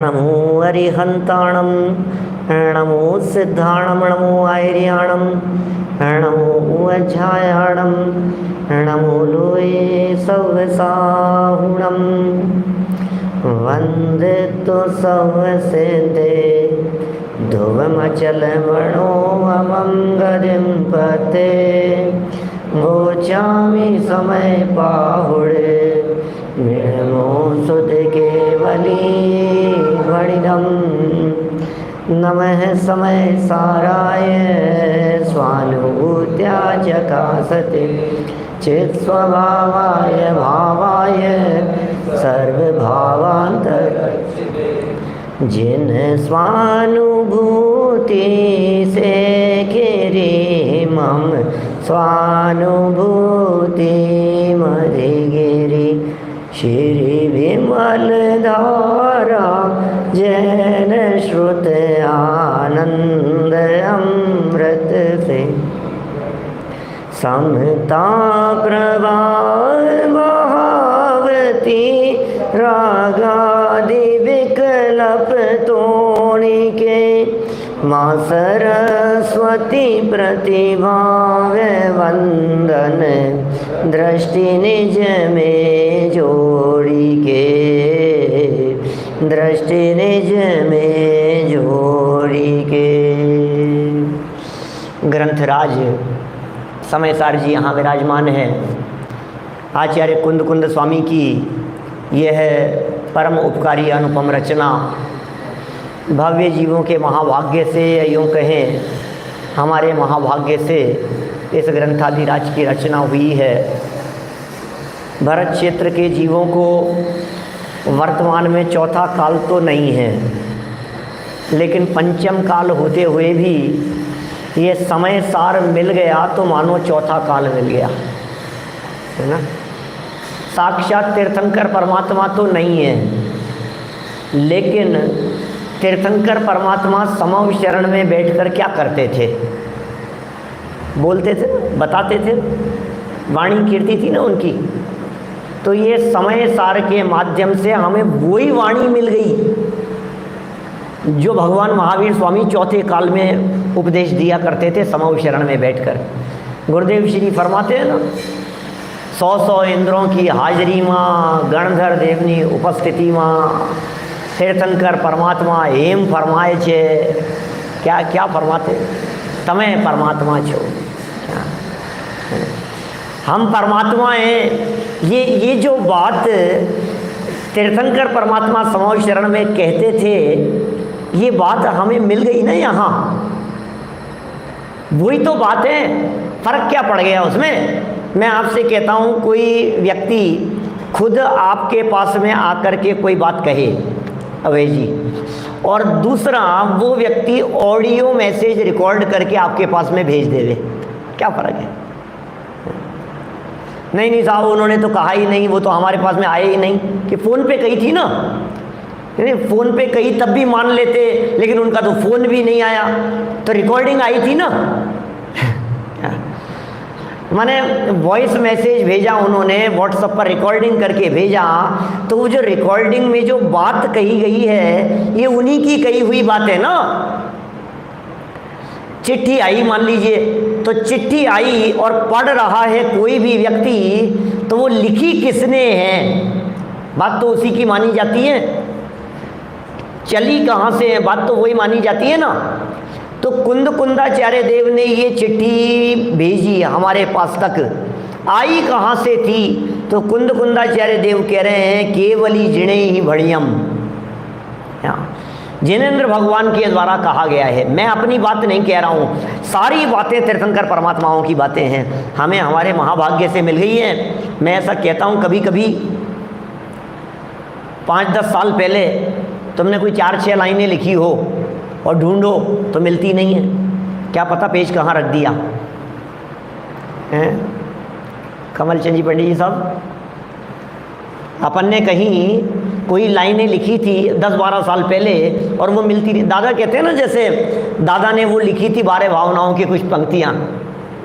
नमो अरिहंताणं नमो सिद्धाणं नमो आयर्याणं नमो अज्झायाणं नमो लोये सवसाहुणं वन्दे तु सवसिद्धे ध्रुवमचलमणोऽमं गतिं पते गोचामि समय पाहुडे निर्मो सुध केवली वणिदं नमः समय साराय स्वानुभूत्या चकासते चित्स्वभावाय भावाय सर्वभावान्तर जिन स्वानुभूति से गिरी मम स्वानुभूति मधिगिरी श्री विमल धारा जैन श्रुत आनंद अमृत से समता प्रवाह महावती रागादि विकल्प तोड़िके माँ सरस्वती प्रतिभा वंदन दृष्टि निज में जोड़ी के दृष्टि निज में जोड़ी के। ग्रंथराज समयसार जी यहाँ विराजमान है। आचार्य कुंद कुंद स्वामी की यह परम उपकारी अनुपम रचना भव्य जीवों के महाभाग्य से, या यूँ कहें हमारे महाभाग्य से इस ग्रंथाधिराज की रचना हुई है। भरत क्षेत्र के जीवों को वर्तमान में चौथा काल तो नहीं है, लेकिन पंचम काल होते हुए भी ये समय सार मिल गया तो मानो चौथा काल मिल गया, है ना। साक्षात तीर्थंकर परमात्मा तो नहीं है, लेकिन तीर्थंकर परमात्मा समव शरण में बैठकर क्या करते थे? बोलते थे, बताते थे, वाणी कीर्ति थी ना उनकी। तो ये समय सार के माध्यम से हमें वही वाणी मिल गई जो भगवान महावीर स्वामी चौथे काल में उपदेश दिया करते थे समव शरण में बैठकर। गुरुदेव श्री फरमाते हैं ना, 100 इंद्रों की हाजिरी माँ, गणधर देवनी उपस्थिति माँ, तीर्थंकर परमात्मा एम फरमाए छे। क्या क्या फरमाते? तमें परमात्मा छो, हम परमात्मा हैं। ये जो बात तीर्थंकर परमात्मा समव शरण में कहते थे, ये बात हमें मिल गई ना यहाँ। वही तो बात है, फर्क क्या पड़ गया उसमें? मैं आपसे कहता हूँ, कोई व्यक्ति खुद आपके पास में आकर के कोई बात कहे अवय जी, और दूसरा वो व्यक्ति ऑडियो मैसेज रिकॉर्ड करके आपके पास में भेज देवे, क्या फ़र्क है? नहीं साहब, उन्होंने तो कहा ही नहीं, वो तो हमारे पास में आए ही नहीं। कि फ़ोन पे कही थी ना, नहीं फ़ोन पे कही तब भी मान लेते, लेकिन उनका तो फ़ोन भी नहीं आया, तो रिकॉर्डिंग आई थी ना। मैंने वॉइस मैसेज भेजा, उन्होंने व्हाट्सएप पर रिकॉर्डिंग करके भेजा, तो वो जो रिकॉर्डिंग में जो बात कही गई है, ये उन्हीं की कही हुई बात है ना। चिट्ठी आई मान लीजिए, तो चिट्ठी आई और पढ़ रहा है कोई भी व्यक्ति, तो वो लिखी किसने है, बात तो उसी की मानी जाती है। चली कहाँ से है, बात तो वही मानी जाती है ना। तो कुंद कुंदाचार्य देव ने ये चिट्ठी भेजी हमारे पास तक, आई कहाँ से थी? तो कुंद कुंदाचार्य देव कह रहे हैं, केवली जिणे ही भड़ियम, जिनेन्द्र भगवान के द्वारा कहा गया है। मैं अपनी बात नहीं कह रहा हूँ, सारी बातें तीर्थंकर परमात्माओं की बातें हैं, हमें हमारे महाभाग्य से मिल गई हैं। मैं ऐसा कहता हूँ, कभी कभी 5-10 साल पहले तुमने कोई 4-6 लाइनें लिखी हो और ढूंढो तो मिलती नहीं है, क्या पता पेज कहाँ रख दिया है। कमल चंद जी पंडित जी साहब, अपन ने कहीं कोई लाइनें लिखी थी 10-12 साल पहले और वो मिलती नहीं। दादा कहते हैं ना, जैसे दादा ने वो लिखी थी 12 भावनाओं की कुछ पंक्तियाँ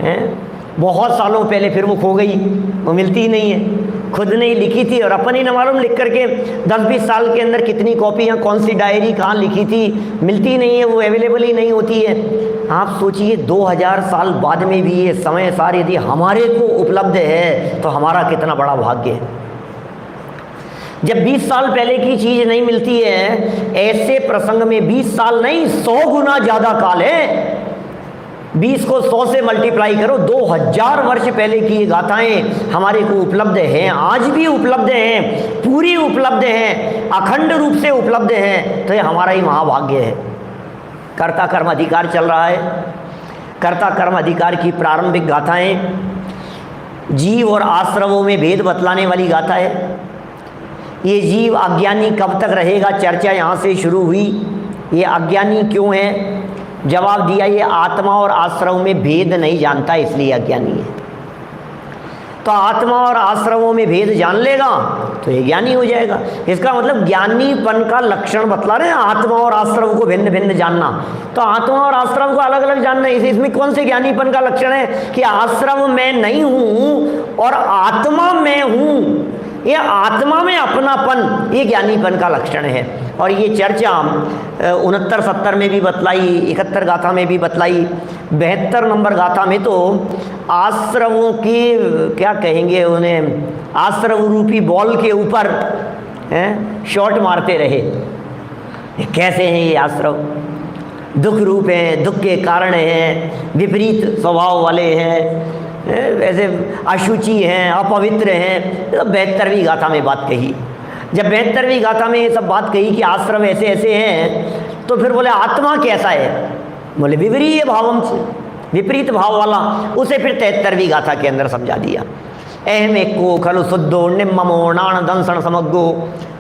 हैं, बहुत सालों पहले, फिर वो खो गई, वो मिलती ही नहीं है। खुद ने ही लिखी थी और अपन ही न मालूम लिख करके 10-20 साल के अंदर कितनी कॉपियाँ, कौन सी डायरी कहाँ लिखी थी, मिलती नहीं है, वो अवेलेबल ही नहीं होती है। आप सोचिए 2000 साल बाद में भी ये समय सार यदि हमारे को उपलब्ध है तो हमारा कितना बड़ा भाग्य है। जब 20 साल पहले की चीज़ नहीं मिलती है, ऐसे प्रसंग में 20 साल नहीं 100 गुना ज़्यादा काल है। 20 को 100 से मल्टीप्लाई करो, 2000 वर्ष पहले की ये गाथाएं हमारे को उपलब्ध हैं, आज भी उपलब्ध हैं, पूरी उपलब्ध हैं, अखंड रूप से उपलब्ध हैं, तो ये हमारा ही महाभाग्य है। कर्ता कर्म अधिकार चल रहा है। कर्ता कर्म अधिकार की प्रारंभिक गाथाएं जीव और आश्रवों में भेद बतलाने वाली गाथा है। ये जीव अज्ञानी कब तक रहेगा, चर्चा यहाँ से शुरू हुई। ये अज्ञानी क्यों है? जवाब दिया, ये आत्मा और आश्रव में भेद नहीं जानता, इसलिए अज्ञानी है। तो आत्मा और आश्रवों में भेद जान लेगा तो ये ज्ञानी हो जाएगा। इसका मतलब ज्ञानीपन का लक्षण बतला रहे हैं, आत्मा और आश्रव को भिन्न भिन्न जानना। तो आत्मा और आश्रव को अलग अलग जानना, इसमें कौन से ज्ञानीपन का लक्षण है कि आश्रव में नहीं हूँ और आत्मा में हूँ। ये आत्मा में अपनापन, ये ज्ञानीपन का लक्षण है। और ये चर्चा 69-70 में भी बतलाई, 71 गाथा में भी बतलाई। 72 नंबर गाथा में तो आश्रवों की क्या कहेंगे उन्हें, आश्रव रूपी बॉल के ऊपर शॉट मारते रहे। कैसे हैं ये आश्रव? दुख रूप हैं, दुख के कारण हैं, विपरीत स्वभाव वाले हैं, वैसे अशुचि हैं, अपवित्र हैं। तो 72वीं गाथा में बात कही। जब 72वीं गाथा में ये सब बात कही कि आश्रम ऐसे ऐसे हैं, तो फिर बोले आत्मा कैसा है? बोले विपरीय भावम से, विपरीत भाव वाला। उसे फिर 73वीं गाथा के अंदर समझा दिया। अहम एको खलु शुद्धो निम्ममो नाण दंसन समग्गो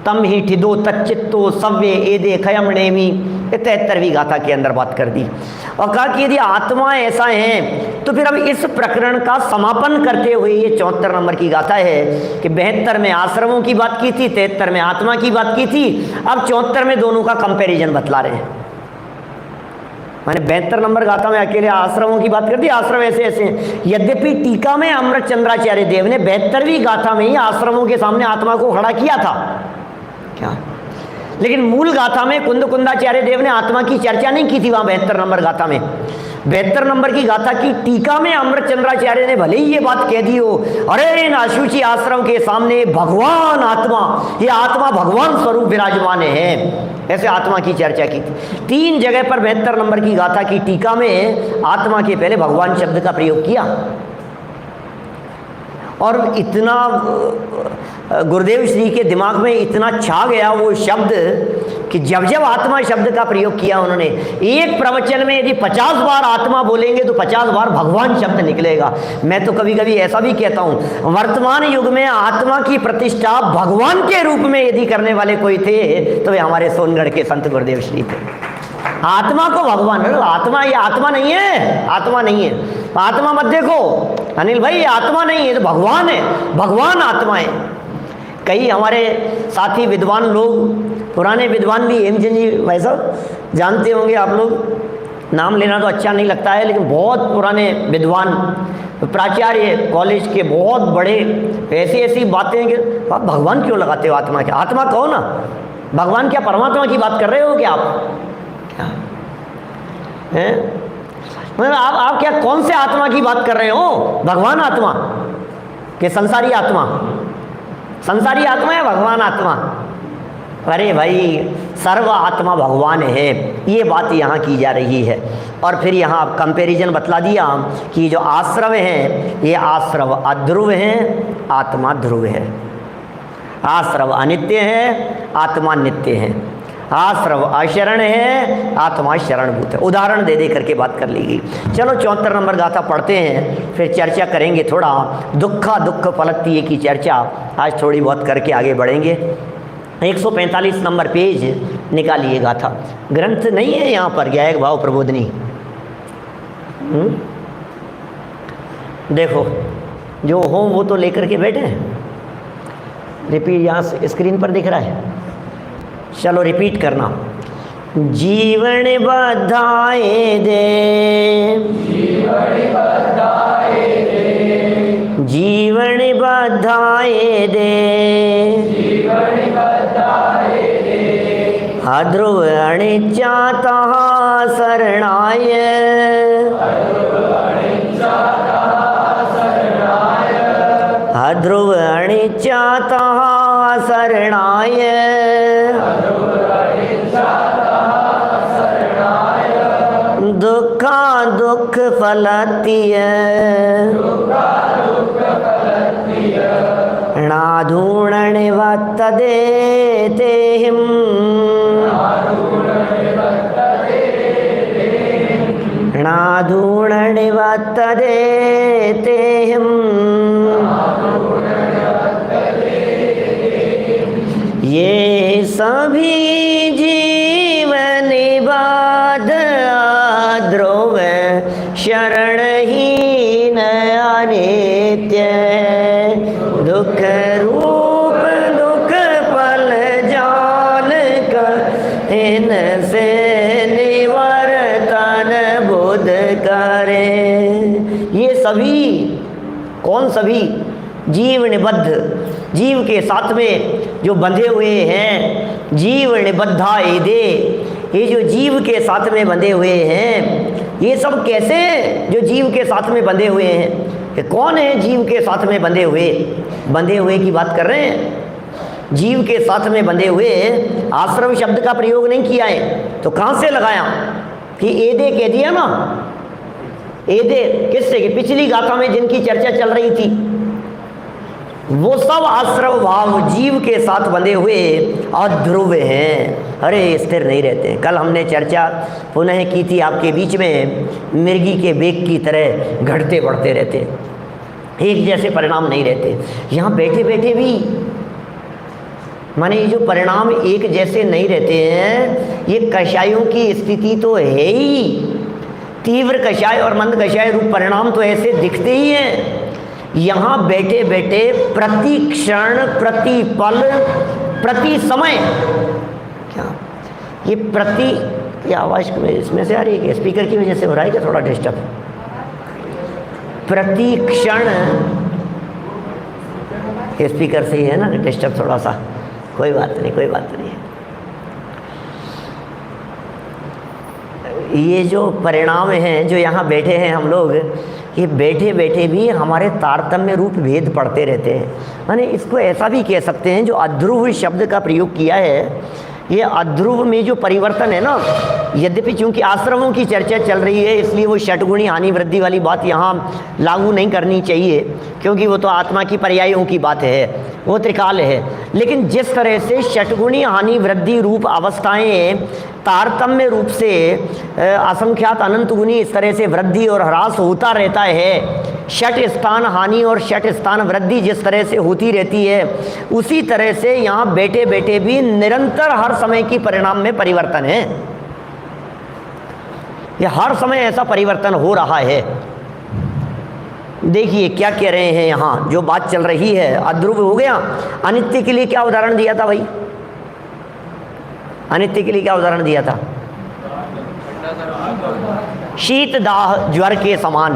तम ही ठिदो तच्चित्तो सव्य एदे खयम नेमी। 73वीं गाथा के अंदर बात कर दी और कहा कि यदि आत्मा ऐसा है तो फिर अब इस प्रकरण का समापन करते हुए ये 74 नंबर की गाथा है कि 72 में आश्रमों की बात की थी, 73 में आत्मा की बात की थी, अब 74 में दोनों का कंपैरिजन बतला रहे हैं। मैंने 72 नंबर गाथा में अकेले आश्रमों की बात कर दी, आश्रम ऐसे ऐसे हैं। यद्यपि टीका में अमृत चंद्राचार्य देव ने 72वीं गाथा में ही आश्रमों के सामने आत्मा को खड़ा किया था क्या, लेकिन मूल गाथा में कुंद कुंदाचार्य देव ने आत्मा की चर्चा नहीं की थी। वहां 72 नंबर गाथा में, 72 नंबर की गाथा की टीका में अमृत चंद्राचार्य ने भले ही ये बात कह दी हो, अरे इन अशुचि आश्रम के सामने भगवान आत्मा, ये आत्मा भगवान स्वरूप विराजमान है, ऐसे आत्मा की चर्चा की थी। 3 जगह पर 72 नंबर की गाथा की टीका में आत्मा के पहले भगवान शब्द का प्रयोग किया। और इतना गुरुदेव श्री के दिमाग में इतना छा गया वो शब्द कि जब जब आत्मा शब्द का प्रयोग किया उन्होंने, एक प्रवचन में यदि 50 बार आत्मा बोलेंगे तो 50 बार भगवान शब्द निकलेगा। मैं तो कभी कभी ऐसा भी कहता हूँ, वर्तमान युग में आत्मा की प्रतिष्ठा भगवान के रूप में यदि करने वाले कोई थे तो वे हमारे सोनगढ़ के संत गुरुदेव श्री थे। आत्मा को भगवान, आत्मा ये आत्मा नहीं है, आत्मा नहीं है, आत्मा मत देखो अनिल भाई, ये आत्मा नहीं है तो भगवान है, भगवान आत्मा है। कई हमारे साथी विद्वान लोग, पुराने विद्वान भी, हेमचंद जी भाई साहब जानते होंगे आप लोग, नाम लेना तो अच्छा नहीं लगता है, लेकिन बहुत पुराने विद्वान प्राचार्य कॉलेज के बहुत बड़े, ऐसी ऐसी बातें कि आप भगवान क्यों लगाते हो आत्मा के, आत्मा कहो ना, भगवान क्या परमात्मा की बात कर रहे हो क्या आप? क्या हैं? मतलब आप क्या कौन से आत्मा की बात कर रहे हो? भगवान आत्मा के संसारी आत्मा, संसारी आत्मा है भगवान आत्मा? अरे भाई सर्व आत्मा भगवान है, ये बात यहाँ की जा रही है। और फिर यहाँ कंपैरिजन बतला दिया कि जो आश्रव हैं ये आश्रव अध्रुव हैं, आत्मा ध्रुव है। आश्रव अनित्य है, आत्मा नित्य है। आश्रव अशरण है, आत्मा शरणभूत है। उदाहरण दे दे करके बात कर ली गई। चलो 74 नंबर गाथा पढ़ते हैं, फिर चर्चा करेंगे थोड़ा दुखा दुख फलतीय की चर्चा आज थोड़ी बहुत करके आगे बढ़ेंगे। 145 नंबर पेज निकालिए गाथा, ग्रंथ नहीं है यहाँ पर, गायक भाव प्रबोधनी। देखो जो हो वो तो लेकर के बैठे हैं, रिपीट यहाँ स्क्रीन पर दिख रहा है, चलो रिपीट करना। जीवन बधाए दे, जीवन बधाए दे, जीवन बधाए दे, अध्रुव अनिचा तहाँ शरणाय, अध्रुव अनिचा तहाँ शरणाय, दुखा दुख फलतीय, नाधूणन वत देते हिम, नाधूणन वत देते हिम, ये सभी जीवन बाध ध्रुव शरणहीन अनित्य, दुख रूप दुख पल जान कर इनसे निवर्तन बुध करे। ये सभी कौन सभी? जीव निबद्ध, जीव के साथ में जो बंधे हुए हैं, जीव निबद्धा दे, ये जो जीव के साथ में बंधे हुए हैं, ये सब कैसे जो जीव के साथ में बंधे हुए हैं? ये कौन है जीव के साथ में बंधे हुए? बंधे हुए की बात कर रहे हैं, जीव के साथ में बंधे हुए। आश्रम शब्द का प्रयोग नहीं किया है तो कहाँ से लगाया कि एदे कह दिया ना, एदे किससे? कि पिछली गाथा में जिनकी चर्चा चल रही थी वो सब आश्रव भाव जीव के साथ बंधे हुए अध्रुव हैं। अरे स्थिर नहीं रहते। कल हमने चर्चा पुनः की थी आपके बीच में, मिर्गी के बेग की तरह घटते बढ़ते रहते, एक जैसे परिणाम नहीं रहते। यहाँ बैठे बैठे भी माने ये जो परिणाम एक जैसे नहीं रहते हैं, ये कषायों की स्थिति तो है ही। तीव्र कषाय और मंद कषाय रूप परिणाम तो ऐसे दिखते ही हैं। यहाँ बैठे बैठे प्रति क्षण, प्रति पल, प्रति समय, क्या ये प्रति, ये आवाज़ इसमें से आ रही है, स्पीकर की वजह से हो रहा है क्या थोड़ा डिस्टर्ब? प्रति क्षण स्पीकर से ही है ना डिस्टर्ब थोड़ा सा, कोई बात नहीं, कोई बात नहीं। ये जो परिणाम हैं जो यहाँ बैठे हैं हम लोग, ये बैठे बैठे भी हमारे तारतम्य रूप भेद पढ़ते रहते हैं। माने इसको ऐसा भी कह सकते हैं, जो अध्रुव शब्द का प्रयोग किया है, ये अध्रुव में जो परिवर्तन है ना, यद्यपि चूंकि आश्रमों की चर्चा चल रही है इसलिए वो षटगुणी हानि वृद्धि वाली बात यहाँ लागू नहीं करनी चाहिए, क्योंकि वो तो आत्मा की पर्यायों की बात है, वो त्रिकाल है। लेकिन जिस तरह से षटगुणी हानि वृद्धि रूप अवस्थाएं तारतम्य रूप से असंख्यात अनंत गुनी इस तरह से वृद्धि और ह्रास होता रहता है, षट स्थान हानि और षट स्थान वृद्धि जिस तरह से होती रहती है, उसी तरह से यहाँ बैठे बैठे भी निरंतर हर समय की परिणाम में परिवर्तन है। यह हर समय ऐसा परिवर्तन हो रहा है। देखिए क्या कह रहे हैं यहाँ, जो बात चल रही है, अध्रुव हो गया। अनित्य के लिए क्या उदाहरण दिया था भाई? अनित्य के लिए क्या उदाहरण दिया था? शीत दाह ज्वर के समान,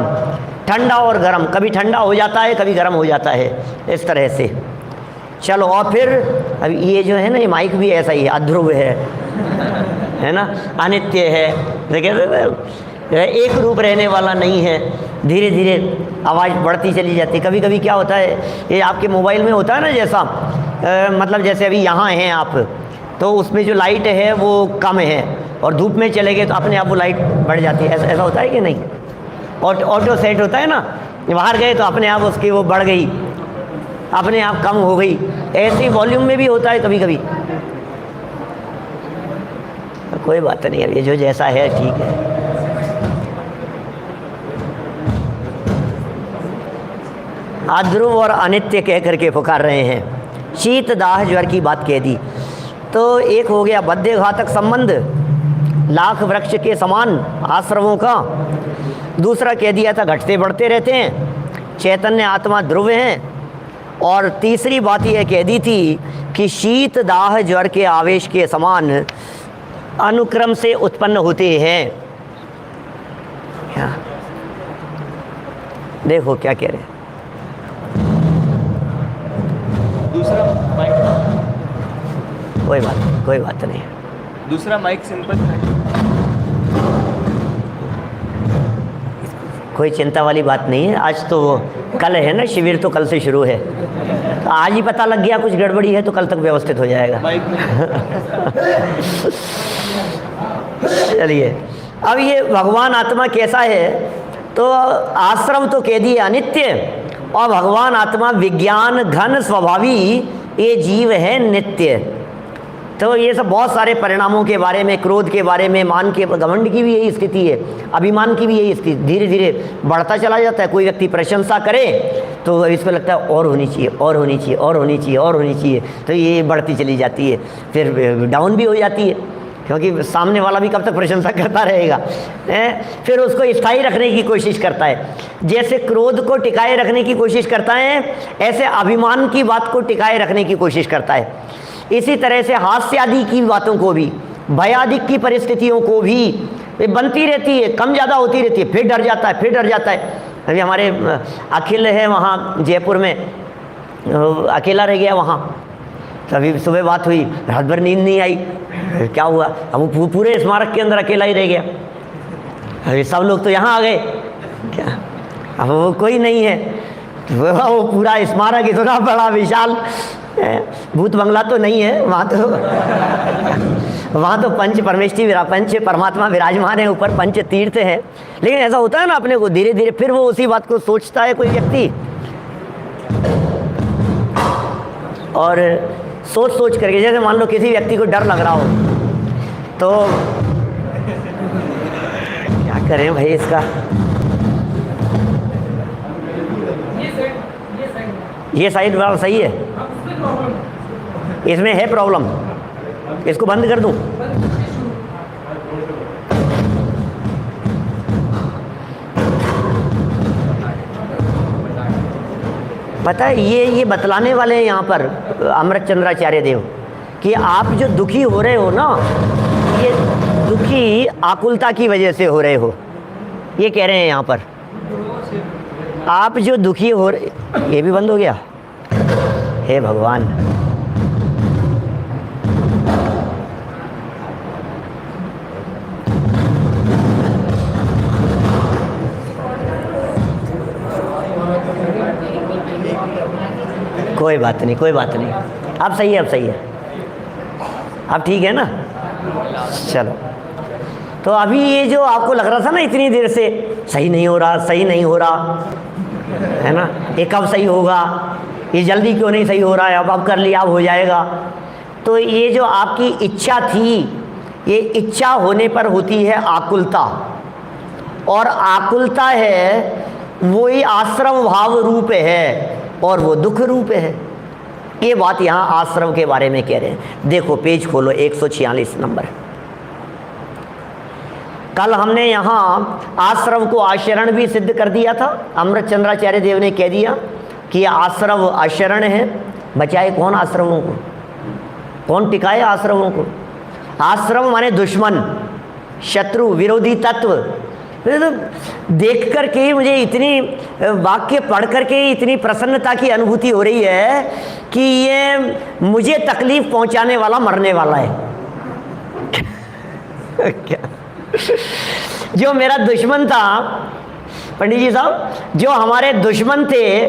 ठंडा और गर्म, कभी ठंडा हो जाता है कभी गर्म हो जाता है, इस तरह से। चलो और फिर अब ये जो है ना, ये माइक भी ऐसा ही है, अध्रुव है ना, अनित्य है, देखिए एक रूप रहने वाला नहीं है, धीरे धीरे आवाज़ बढ़ती चली जाती। कभी कभी क्या होता है, ये आपके मोबाइल में होता है ना, जैसा मतलब जैसे अभी यहाँ हैं आप, तो उसमें जो लाइट है वो कम है और धूप में चले गए तो अपने आप वो लाइट बढ़ जाती है, ऐसा होता है कि नहीं? ऑटो सेट होता है ना, बाहर गए तो अपने आप उसकी वो बढ़ गई, अपने आप कम हो गई। ऐसे वॉल्यूम में भी होता है कभी कभी। तो कोई बात नहीं, अब ये जो जैसा है ठीक है। अध्रुव और अनित्य कह करके पुकार रहे हैं। शीत दाह ज्वर की बात कह दी तो एक हो गया बद्ध घातक संबंध, लाख वृक्ष के समान आश्रमों का। दूसरा कह दिया था घटते बढ़ते रहते हैं, चैतन्य आत्मा ध्रुव हैं। और तीसरी बात यह कह दी थी कि शीत दाह ज्वर के आवेश के समान अनुक्रम से उत्पन्न होते हैं। क्या देखो क्या कह रहे हैं, कोई बात नहीं। दूसरा माइक सिंपल है। कोई चिंता वाली बात नहीं है। आज तो कल है ना शिविर, तो कल से शुरू है, तो आज ही पता लग गया कुछ गड़बड़ी है तो कल तक व्यवस्थित हो जाएगा। चलिए, अब ये भगवान आत्मा कैसा है, तो आश्रम तो कह दिए अनित्य, और भगवान आत्मा विज्ञान घन स्वभावी, ये जीव है नित्य। तो ये सब बहुत सारे परिणामों के बारे में, क्रोध के बारे में, मान के, घमंड की भी यही स्थिति है, अभिमान की भी यही स्थिति, धीरे धीरे बढ़ता चला जाता है। कोई व्यक्ति प्रशंसा करे तो इसको लगता है और होनी चाहिए, और होनी चाहिए, और होनी चाहिए, और होनी चाहिए, तो ये बढ़ती चली जाती है, फिर डाउन भी हो जाती है, क्योंकि सामने वाला भी कब तक प्रशंसा करता रहेगा। फिर उसको स्थायी रखने की कोशिश करता है। जैसे क्रोध को टिकाए रखने की कोशिश करता है, ऐसे अभिमान की बात को टिकाए रखने की कोशिश करता है। इसी तरह से हास्य आदि की बातों को भी, भय आदि की परिस्थितियों को भी बनती रहती है, कम ज़्यादा होती रहती है, फिर डर जाता है, फिर डर जाता है। अभी हमारे अखिल है वहाँ जयपुर में, अकेला रह गया वहाँ, तभी सुबह बात हुई, रात भर नींद नहीं आई, क्या हुआ, अब वो पूरे स्मारक के अंदर अकेला ही रह गया। अभी सब लोग तो यहाँ आ गए, क्या अब वो कोई नहीं है, वो पूरा स्मारक इतना बड़ा विशाल, भूत बंगला तो नहीं है वहाँ तो पंच परमेष्टि पंच परमात्मा विराजमान है, ऊपर पंच तीर्थ है। लेकिन ऐसा होता है ना, अपने को धीरे धीरे फिर वो उसी बात को सोचता है कोई व्यक्ति, और सोच सोच करके, जैसे मान लो किसी व्यक्ति को डर लग रहा हो, तो क्या करें भाई, इसका ये साइड वाला सही है, इसमें है प्रॉब्लम, इसको बंद कर दूं? पता है ये बतलाने वाले हैं यहाँ पर अमृत चंद्राचार्य देव, कि आप जो दुखी हो रहे हो ना, ये दुखी आकुलता की वजह से हो रहे हो, ये कह रहे हैं यहाँ पर। आप जो दुखी हो रहे, ये भी बंद हो गया, हे भगवान। कोई बात नहीं, कोई बात नहीं, अब सही है, अब सही है, अब ठीक है ना। चलो, तो अभी ये जो आपको लग रहा था ना इतनी देर से, सही नहीं हो रहा, सही नहीं हो रहा है ना, ये कब सही होगा, ये जल्दी क्यों नहीं सही हो रहा है, अब कर लिया, अब हो जाएगा। तो ये जो आपकी इच्छा थी, ये इच्छा होने पर होती है आकुलता, और आकुलता है वही आश्रम भाव रूप है, और वो दुख रूप है। ये बात यहाँ आश्रम के बारे में कह रहे हैं। देखो पेज खोलो 146 नंबर। कल हमने यहाँ आश्रम को आशरण भी सिद्ध कर दिया था। अमृत चंद्राचार्य देव ने कह दिया कि आश्रम आशरण है। बचाए कौन आश्रमों को, कौन टिकाए आश्रमों को? आश्रम माने दुश्मन, शत्रु, विरोधी तत्व। तो देख कर के मुझे इतनी वाक्य पढ़ कर के इतनी प्रसन्नता की अनुभूति हो रही है कि ये मुझे तकलीफ पहुंचाने वाला मरने वाला है। क्या? जो मेरा दुश्मन था, पंडित जी साहब, जो हमारे दुश्मन थे,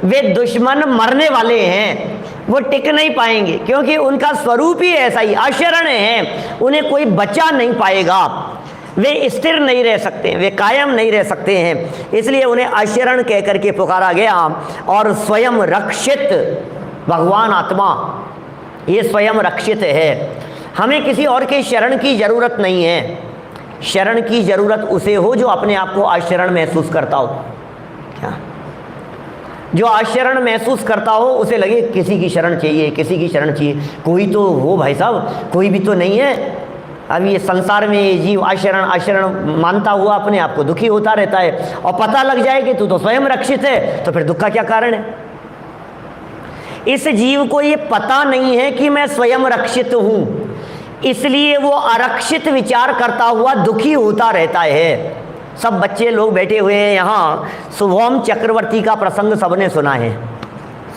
वे दुश्मन मरने वाले हैं, वो टिक नहीं पाएंगे, क्योंकि उनका स्वरूप ही ऐसा ही अशरण है। उन्हें कोई बचा नहीं पाएगा, वे स्थिर नहीं रह सकते, वे कायम नहीं रह सकते हैं। इसलिए उन्हें अशरण कह करके पुकारा गया। और स्वयं रक्षित भगवान आत्मा, ये स्वयं रक्षित है। हमें किसी और के शरण की जरूरत नहीं है। शरण की जरूरत उसे हो जो अपने आप को अशरण महसूस करता हो। क्या? जो अशरण महसूस करता हो उसे लगे किसी की शरण चाहिए, किसी की शरण चाहिए। कोई तो हो भाई साहब, कोई भी तो नहीं है। अब ये संसार में ये जीव अशरण अशरण मानता हुआ अपने आप को दुखी होता रहता है, और पता लग जाए कि तू तो स्वयं रक्षित है, तो फिर दुख का क्या कारण है? इस जीव को ये पता नहीं है कि मैं स्वयं रक्षित हूं, इसलिए वो आरक्षित विचार करता हुआ दुखी होता रहता है। सब बच्चे लोग बैठे हुए हैं यहाँ। शुभम चक्रवर्ती का प्रसंग सबने सुना है,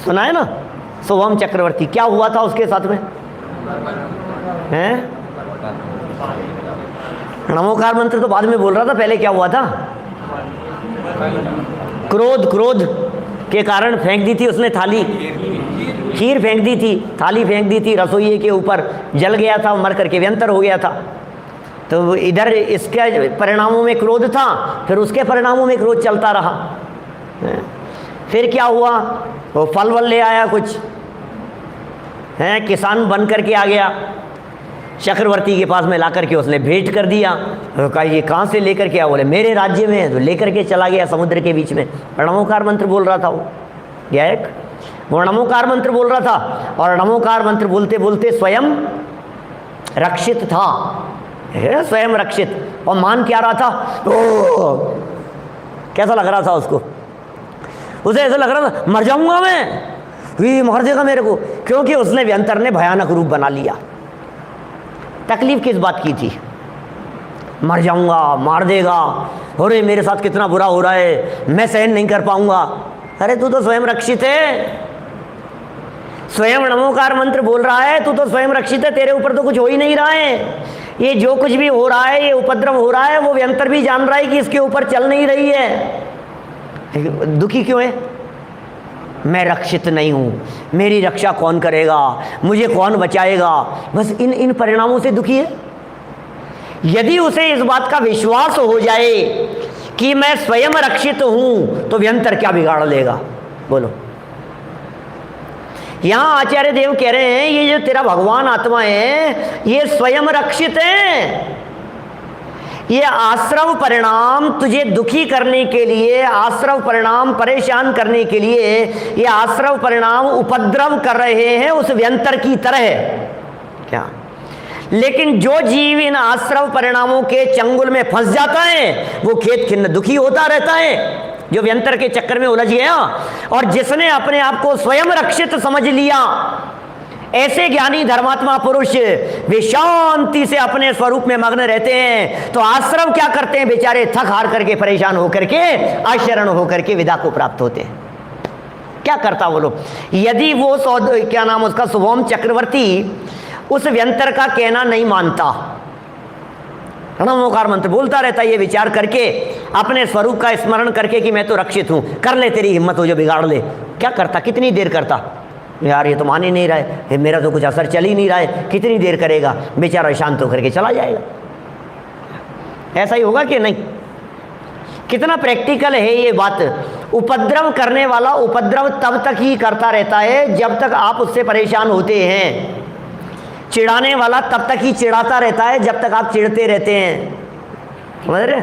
सुना है ना? शुभम चक्रवर्ती क्या हुआ था उसके साथ में? हैं? नमोकार मंत्र तो बाद में बोल रहा था, पहले क्या हुआ था? क्रोध के कारण फेंक दी थी उसने थाली, खीर फेंक दी थी, थाली फेंक दी थी रसोई के ऊपर, जल गया था, मर करके व्यंतर हो गया था। तो इधर इसके परिणामों में क्रोध था, फिर उसके परिणामों में क्रोध चलता रहा। फिर क्या हुआ? वो फल वल ले आया कुछ, हैं, किसान बन करके आ गया चक्रवर्ती के पास में, ला करके उसने भेंट कर दिया। तो कहा ये कहाँ से लेकर के आया? बोले मेरे राज्य में है। तो लेकर के चला गया समुद्र के बीच में। नमोकार मंत्र बोल रहा था वो गायक, वो नमोकार मंत्र बोल रहा था, और नमोकार मंत्र बोलते बोलते स्वयं रक्षित था, स्वयं रक्षित। और मान क्या रहा था? ओ कैसा लग रहा था उसको? उसे ऐसा लग रहा था मर जाऊंगा मैं, ये मार देगा मेरे को, क्योंकि उसने व्यंतर ने भयानक रूप बना लिया। तकलीफ किस बात की थी? मर जाऊंगा, मार देगा, अरे मेरे साथ कितना बुरा हो रहा है, मैं सहन नहीं कर पाऊंगा। अरे तू तो स्वयं रक्षित है, स्वयं नमोकार मंत्र बोल रहा है, तू तो स्वयं रक्षित है, तेरे ऊपर तो कुछ हो ही नहीं रहा है। ये जो कुछ भी हो रहा है, ये उपद्रव हो रहा है, वो व्यंतर भी जान रहा है कि इसके ऊपर चल नहीं रही है। दुखी क्यों है? मैं रक्षित नहीं हूँ, मेरी रक्षा कौन करेगा, मुझे कौन बचाएगा, बस इन परिणामों से दुखी है। यदि उसे इस बात का विश्वास हो जाए कि मैं स्वयं रक्षित हूं, तो व्यंतर क्या बिगाड़ लेगा? बोलो। यहां आचार्य देव कह रहे हैं ये जो तेरा भगवान आत्मा है, ये स्वयं रक्षित है। ये आश्रव परिणाम तुझे दुखी करने के लिए, आश्रव परिणाम परेशान करने के लिए, ये आश्रव परिणाम उपद्रव कर रहे हैं उस व्यंतर की तरह। क्या? लेकिन जो जीव इन आश्रव परिणामों के चंगुल में फंस जाता है, वो खेत खिन्न दुखी होता रहता है, जो व्यंतर के चक्कर में उलझ गया। और जिसने अपने आप को स्वयं रक्षित समझ लिया, ऐसे ज्ञानी धर्मात्मा पुरुष वे शांति से अपने स्वरूप में मग्न रहते हैं। तो आश्रव क्या करते हैं बेचारे? थक हार करके, परेशान होकर के, अशरण होकर के विदा को प्राप्त होते हैं। क्या करता वो लोग? यदि वो क्या नाम उसका, शुभम चक्रवर्ती उस व्यंतर का कहना नहीं मानता, नमोकार मंत्र बोलता रहता, ये विचार करके, अपने स्वरूप का स्मरण करके कि मैं तो रक्षित हूं, कर ले तेरी हिम्मत हो जो बिगाड़ ले, क्या करता? कितनी देर करता? यार ये तो मान ही नहीं रहा है, मेरा तो कुछ असर चल ही नहीं रहा है, कितनी देर करेगा? बेचारा शांत होकर के चला जाएगा। ऐसा ही होगा कि नहीं? कितना प्रैक्टिकल है ये बात। उपद्रव करने वाला उपद्रव तब तक ही करता रहता है जब तक आप उससे परेशान होते हैं। चिढ़ाने वाला तब तक ही चिढ़ाता रहता है जब तक आप चिढ़ते रहते हैं। समझ रहे?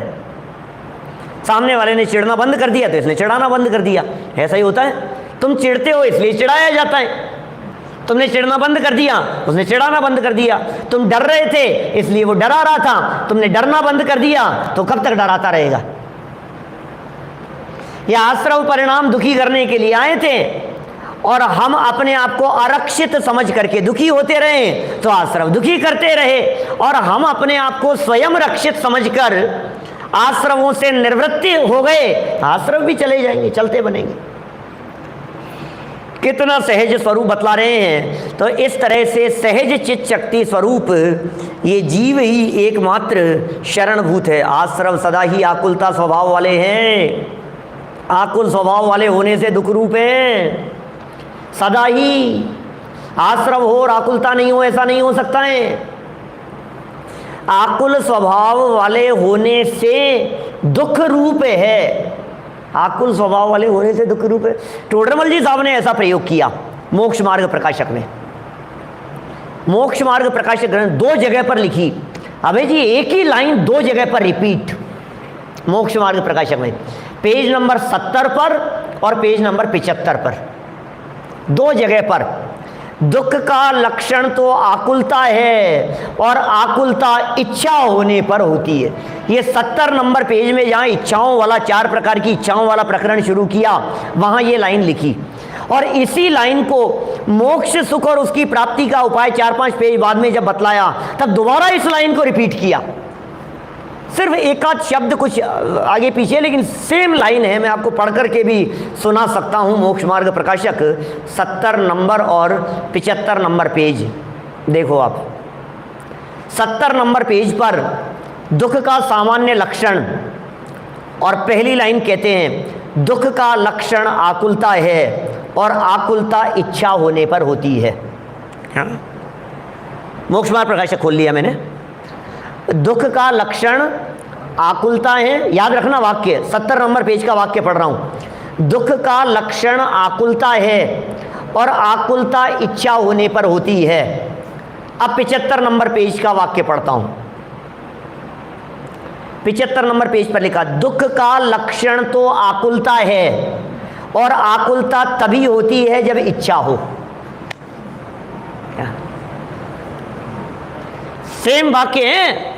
सामने वाले ने चिढ़ना बंद कर दिया तो इसने चिढ़ाना बंद कर दिया। ऐसा ही होता है। तुम चिढ़ते हो इसलिए चिढ़ाया जाता है। तुमने चिढ़ना बंद कर दिया, उसने चिढ़ाना बंद कर दिया। तुम डर रहे थे इसलिए वो डरा रहा था, तुमने डरना बंद कर दिया तो कब तक डराता रहेगा? यह आश्रव परिणाम दुखी करने के लिए आए थे, और हम अपने आप को आरक्षित समझ करके दुखी होते रहे तो आश्रव दुखी करते रहे, और हम अपने आप को स्वयं रक्षित समझकर आश्रवों से निवृत्ति हो गए, आश्रव भी चले जाएंगे, चलते बनेंगे। कितना सहज स्वरूप बतला रहे हैं। तो इस तरह से सहज चित्त शक्ति स्वरूप ये जीव ही एकमात्र शरणभूत है। आश्रव सदा ही आकुलता स्वभाव वाले हैं, आकुल स्वभाव वाले होने से दुख रूप है। सदा ही आश्रव हो और आकुलता नहीं हो, ऐसा नहीं हो सकता है। आकुल स्वभाव वाले होने से दुख रूप है, आकुल स्वभाव वाले होने से दुख रूप है। टोडरमल जी साहब ने ऐसा प्रयोग किया मोक्ष मार्ग प्रकाशक में। मोक्ष मार्ग प्रकाशक ग्रंथ 2 जगह पर लिखी। अबे जी एक ही लाइन 2 जगह पर रिपीट मोक्ष मार्ग प्रकाशक में, पेज नंबर 70 पर और पेज नंबर 75 पर, 2 जगह पर। दुख का लक्षण तो आकुलता है, और आकुलता इच्छा होने पर होती है। ये 70 नंबर पेज में जहाँ इच्छाओं वाला, 4 प्रकार की इच्छाओं वाला प्रकरण शुरू किया, वहाँ ये लाइन लिखी। और इसी लाइन को मोक्ष सुख और उसकी प्राप्ति का उपाय 4-5 पेज बाद में जब बतलाया, तब दोबारा इस लाइन को रिपीट किया। सिर्फ एक आध शब्द कुछ आगे पीछे, लेकिन सेम लाइन है। मैं आपको पढ़ करके भी सुना सकता हूँ। मोक्ष मार्ग प्रकाशक 70 नंबर और 75 नंबर पेज, देखो आप 70 नंबर पेज पर दुख का सामान्य लक्षण, और पहली लाइन कहते हैं दुख का लक्षण आकुलता है और आकुलता इच्छा होने पर होती है। मोक्ष मार्ग प्रकाशक खोल लिया मैंने। दुख का लक्षण आकुलता है, याद रखना वाक्य, 70 नंबर पेज का वाक्य पढ़ रहा हूं। दुख का लक्षण आकुलता है और आकुलता इच्छा होने पर होती है। अब 75 नंबर पेज का वाक्य पढ़ता हूं। 75 नंबर पेज पर लिखा, दुख का लक्षण तो आकुलता है और आकुलता तभी होती है जब इच्छा हो। सेम वाक्य है,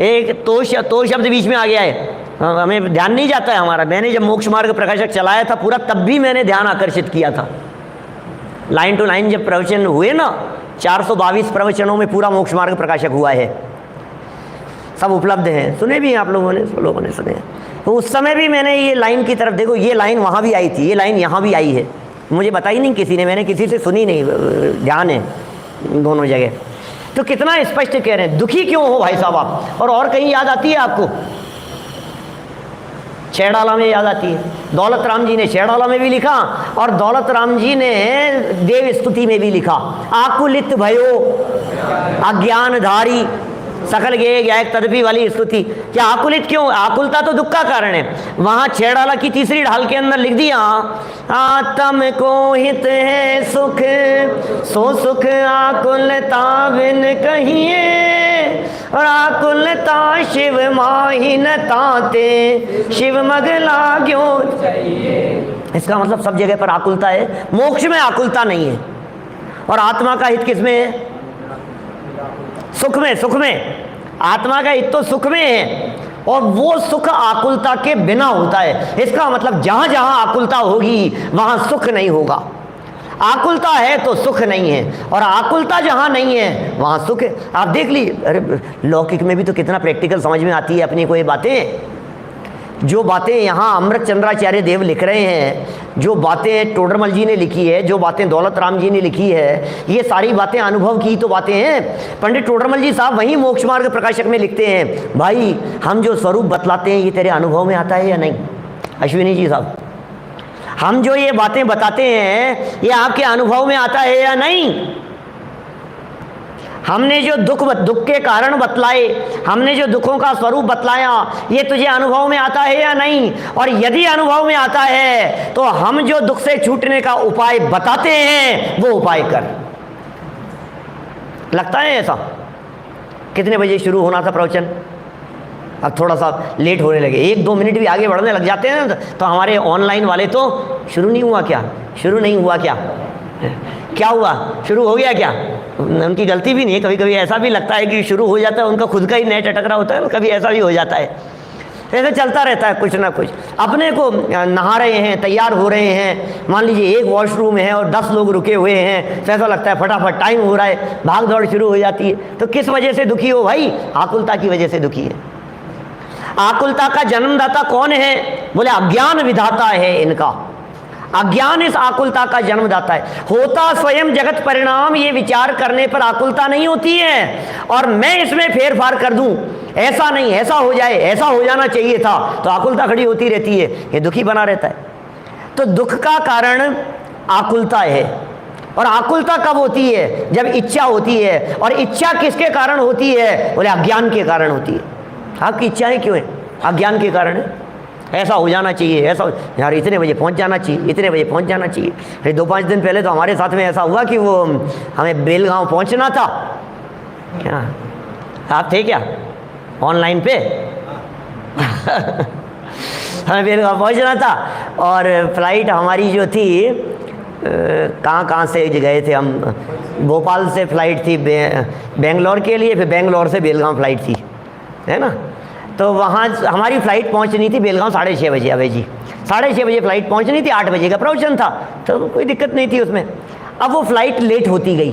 एक तो शब्द बीच में आ गया है, हमें ध्यान नहीं जाता है हमारा। मैंने जब मोक्ष मार्ग प्रकाशक चलाया था पूरा, तब भी मैंने ध्यान आकर्षित किया था। लाइन टू लाइन जब प्रवचन हुए ना, 422 प्रवचनों में पूरा मोक्ष मार्ग प्रकाशक हुआ है, सब उपलब्ध हैं, सुने भी हैं आप लोगों ने सुने हैं। तो उस समय भी मैंने ये लाइन की तरफ देखो, ये लाइन वहाँ भी आई थी, ये लाइन यहाँ भी आई है, मुझे बताई नहीं किसी ने, मैंने किसी से सुनी नहीं, ध्यान है दोनों जगह। तो कितना स्पष्ट कह रहे हैं, दुखी क्यों हो भाई साहब आप। और कहीं याद आती है आपको, छेड़ाला में याद आती है, दौलत राम जी ने छेड़ाला में भी लिखा और दौलत राम जी ने देव स्तुति में भी लिखा, आकुलित भयो अज्ञानधारी सकल गे गायक तदपि वाली स्तुति। क्या आकुलित क्यों, आकुलता तो दुख का कारण है। वहां छेड़ाला की तीसरी ढाल के अंदर लिख दिया, आत्म को हित है सुख सो सुख आकुलता बिन कहिए, और आकुलता शिव माही न ताते शिव मग लाग्यो। इसका मतलब सब जगह पर आकुलता है, मोक्ष में आकुलता नहीं है। और आत्मा का हित किसमें है, सुख में। सुख में आत्मा का हित तो सुख में है, और वो सुख आकुलता के बिना होता है। इसका मतलब जहां जहां आकुलता होगी वहां सुख नहीं होगा। आकुलता है तो सुख नहीं है, और आकुलता जहां नहीं है वहां सुख है। आप देख लीजिए, अरे लौकिक में भी तो कितना प्रैक्टिकल समझ में आती है अपनी को ये बातें। जो बातें यहाँ अमृत चंद्राचार्य देव लिख रहे हैं, जो बातें टोडरमल जी ने लिखी है, जो बातें दौलत राम जी ने लिखी है, ये सारी बातें अनुभव की तो बातें हैं। पंडित टोडरमल जी साहब वहीं मोक्ष मार्ग प्रकाशक में लिखते हैं, भाई हम जो स्वरूप बतलाते हैं ये तेरे अनुभव में आता है या नहीं। अश्विनी जी साहब, हम जो ये बातें बताते हैं ये आपके अनुभव में आता है या नहीं। हमने जो दुख के कारण बतलाए, हमने जो दुखों का स्वरूप बतलाया, ये तुझे अनुभव में आता है या नहीं। और यदि अनुभव में आता है तो हम जो दुख से छूटने का उपाय बताते हैं वो उपाय कर। लगता है ऐसा। कितने बजे शुरू होना था प्रवचन, अब थोड़ा सा लेट होने लगे, 1-2 मिनट भी आगे बढ़ने लग जाते हैं तो हमारे ऑनलाइन वाले तो शुरू नहीं हुआ क्या, शुरू नहीं हुआ क्या, क्या हुआ, शुरू हो गया क्या। उनकी गलती भी नहीं है, कभी कभी ऐसा भी लगता है कि शुरू हो जाता है, उनका खुद का ही नेट अटक रहा होता है, कभी ऐसा भी हो जाता है। ऐसे चलता रहता है कुछ ना कुछ। अपने को नहा रहे हैं, तैयार हो रहे हैं, मान लीजिए एक वॉशरूम है और 10 लोग रुके हुए हैं, तो ऐसा लगता है फटाफट टाइम हो रहा है, भाग दौड़ शुरू हो जाती है। तो किस वजह से दुखी हो भाई, आकुलता की वजह से दुखी है। आकुलता का जन्मदाता कौन है, बोले अज्ञान विधाता है इनका। अज्ञान इस आकुलता का जन्मदाता है। होता स्वयं जगत परिणाम, ये विचार करने पर आकुलता नहीं होती है। और मैं इसमें फेरफार कर दूं, ऐसा नहीं, ऐसा हो जाए, ऐसा हो जाना चाहिए था, तो आकुलता खड़ी होती रहती है, ये दुखी बना रहता है। तो दुख का कारण आकुलता है। और आकुलता कब होती है, जब इच्छा होती है। और इच्छा किसके कारण होती है, बोले अज्ञान के कारण होती है। आपकी इच्छाएं क्यों है, अज्ञान के कारण है। ऐसा हो जाना चाहिए, ऐसा यार इतने बजे पहुंच जाना चाहिए, इतने बजे पहुंच जाना चाहिए। फिर 2-5 दिन पहले तो हमारे साथ में ऐसा हुआ कि वो हमें बेलगांव पहुंचना था। क्या आप थे क्या ऑनलाइन पे? हमें बेलगांव पहुंचना था और फ्लाइट हमारी जो थी, कहाँ से गए थे हम, भोपाल से फ्लाइट थी बेंगलोर के लिए, फिर बेंगलोर से बेलगांव फ्लाइट थी, है ना। तो वहाँ हमारी फ़्लाइट पहुँचनी थी बेलगांव 6:30 बजे। अभय जी 6:30 बजे फ़्लाइट पहुँचनी थी, 8 बजे का प्रवचन था, तो कोई दिक्कत नहीं थी उसमें। अब वो फ़्लाइट लेट होती गई,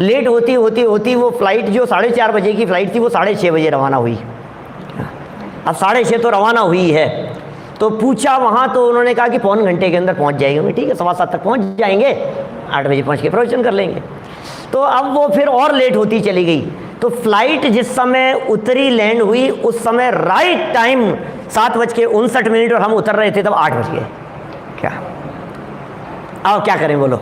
लेट होती वो फ़्लाइट जो 4:30 बजे की फ़्लाइट थी वो 6:30 बजे रवाना हुई। अब 6:30 तो रवाना हुई है, तो पूछा वहाँ, तो उन्होंने कहा कि पौन घंटे के अंदर पहुँच जाएंगे। ठीक है, 7:15 तक पहुँच जाएंगे, 8 बजे पहुँच के प्रवचन कर लेंगे। तो अब वो फिर और लेट होती चली गई। तो फ्लाइट जिस समय उतरी, लैंड हुई, उस समय राइट टाइम 7:59 और हम उतर रहे थे तब 8 बज गए। क्या अब क्या करें बोलो?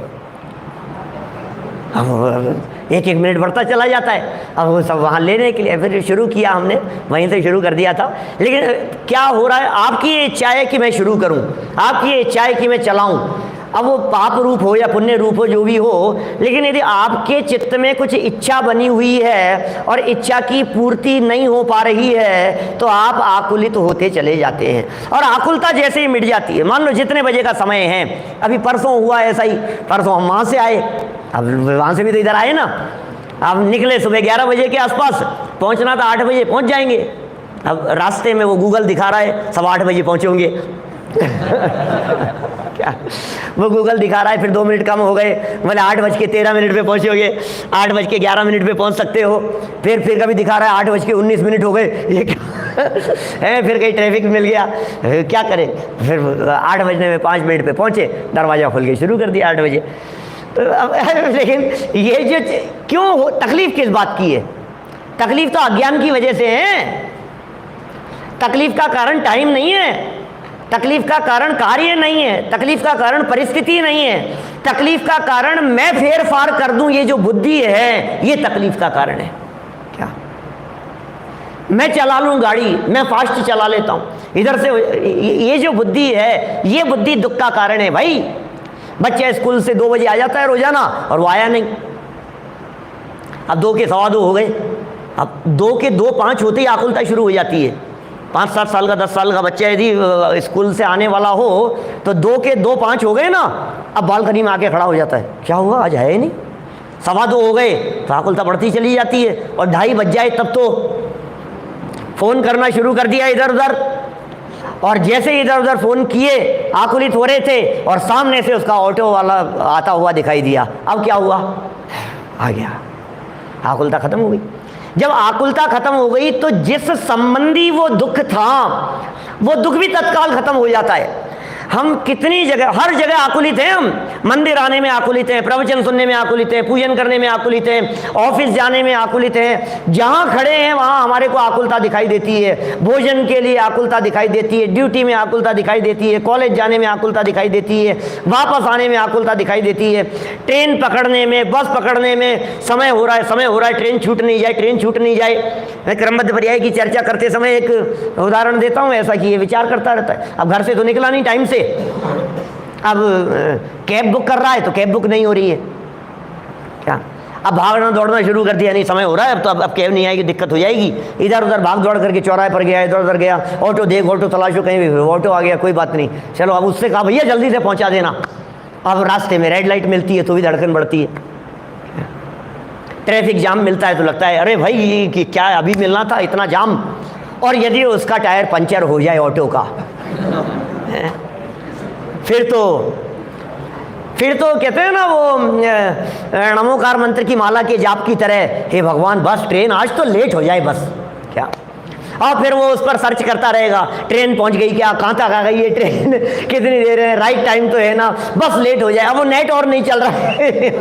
अब एक एक मिनट बढ़ता चला जाता है। अब वो सब वहाँ लेने के लिए फिर शुरू किया हमने, वहीं से शुरू कर दिया था। लेकिन क्या हो रहा है, आपकी इच्छा है कि मैं शुरू करूँ, आपकी इच्छा है कि मैं चलाऊँ। अब वो पाप रूप हो या पुण्य रूप हो, जो भी हो, लेकिन यदि आपके चित्त में कुछ इच्छा बनी हुई है और इच्छा की पूर्ति नहीं हो पा रही है तो आप आकुलित होते चले जाते हैं। और आकुलता जैसे ही मिट जाती है, मान लो जितने बजे का समय है, अभी परसों हुआ ऐसा ही, परसों हम वहाँ से आए, अब वहाँ से भी तो इधर आए ना, अब निकले सुबह 11 बजे के आसपास, पहुँचना था 8 बजे, पहुँच जाएंगे। अब रास्ते में वो गूगल दिखा रहा है 8:15 बजे पहुँचे होंगे। क्या वो गूगल दिखा रहा है, फिर 2 मिनट कम हो गए, बोले 8:13 पे पहुँचोगे, 8:11 पे पहुँच सकते हो। फिर कभी दिखा रहा है 8:19 हो गए, ये क्या है? फिर कहीं ट्रैफिक मिल गया, क्या करें? फिर 8 बजने में 5 मिनट पे पहुँचे, दरवाज़ा खोल के शुरू कर दिया 8 बजे। तो अब लेकिन ये जो क्यों हो, तकलीफ किस बात की है? तकलीफ तो अज्ञान की वजह से है। तकलीफ का कारण टाइम नहीं है, तकलीफ का कारण कार्य नहीं है, तकलीफ का कारण परिस्थिति नहीं है, तकलीफ का कारण मैं फेर फार कर दूं, ये जो बुद्धि है, ये तकलीफ का कारण है। क्या मैं चला लूं गाड़ी, मैं फास्ट चला लेता हूं इधर से, ये जो बुद्धि है, ये बुद्धि दुख का कारण है भाई। बच्चा स्कूल से 2 बजे आ जाता है रोजाना और वो आया नहीं, अब 2 के 2:15 हो गए, अब 2 के 2:05 होते ही आकुलता शुरू हो जाती है। 5-7 साल का, 10 साल का बच्चा यदि स्कूल से आने वाला हो तो 2 के 2:05 हो गए ना, अब बालकनी में आके खड़ा हो जाता है, क्या हुआ आज है ही नहीं, 2:15 हो गए, तो आकुलता बढ़ती चली जाती है। और 2:30 बज जाए तब तो फ़ोन करना शुरू कर दिया इधर उधर, और जैसे ही इधर उधर फ़ोन किए आकुलित हो रहे थे और सामने से उसका ऑटो वाला आता हुआ दिखाई दिया। अब क्या हुआ, आ गया, आकुलता खत्म हो गई। जब आकुलता खत्म हो गई तो जिस संबंधी वो दुख था, वो दुख भी तत्काल खत्म हो जाता है। हम कितनी जगह, हर जगह आकुलित हैं, हम मंदिर आने में आकुलित हैं, प्रवचन सुनने में आकुलित हैं, पूजन करने में आकुलित हैं, ऑफिस जाने में आकुलित हैं, जहाँ खड़े हैं वहाँ हमारे को आकुलता दिखाई देती है, भोजन के लिए आकुलता दिखाई देती है, ड्यूटी में आकुलता दिखाई देती है, कॉलेज जाने में आकुलता दिखाई देती है, वापस आने में आकुलता दिखाई देती है, ट्रेन पकड़ने में, बस पकड़ने में, समय हो रहा है, ट्रेन छूट नहीं जाए। मैं क्रमबद्ध पर्याय की चर्चा करते समय एक उदाहरण देता हूँ ऐसा कि ये विचार करता रहता है। अब घर से तो निकला नहीं टाइम से, अब कैब बुक कर रहा है तो कैब बुक नहीं हो रही है, क्या अब भागना दौड़ना शुरू कर दिया, नहीं समय हो रहा है, अब तो अब कैब नहीं आएगी, दिक्कत हो जाएगी। इधर उधर भाग दौड़ करके चौराहे पर गया, इधर उधर गया, ऑटो देख, ऑटो तलाशो, कहीं भी ऑटो आ गया, कोई बात नहीं, चलो अब उससे कहा भैया जल्दी से पहुंचा देना। अब रास्ते में रेड लाइट मिलती है तो भी धड़कन बढ़ती है, ट्रैफिक जाम मिलता है तो लगता है अरे भाई कि क्या अभी मिलना था इतना जाम। और यदि उसका टायर पंचर हो जाए ऑटो का, फिर तो कहते हैं ना वो नमोकार मंत्र की माला के जाप की तरह, हे भगवान बस ट्रेन आज तो लेट हो जाए बस, क्या। और फिर वो उस पर सर्च करता रहेगा, ट्रेन पहुंच गई क्या, कहाँ तक आ गई है ट्रेन, कितनी देर है, राइट टाइम तो है ना, बस लेट हो जाए। अब वो नेट और नहीं चल रहा है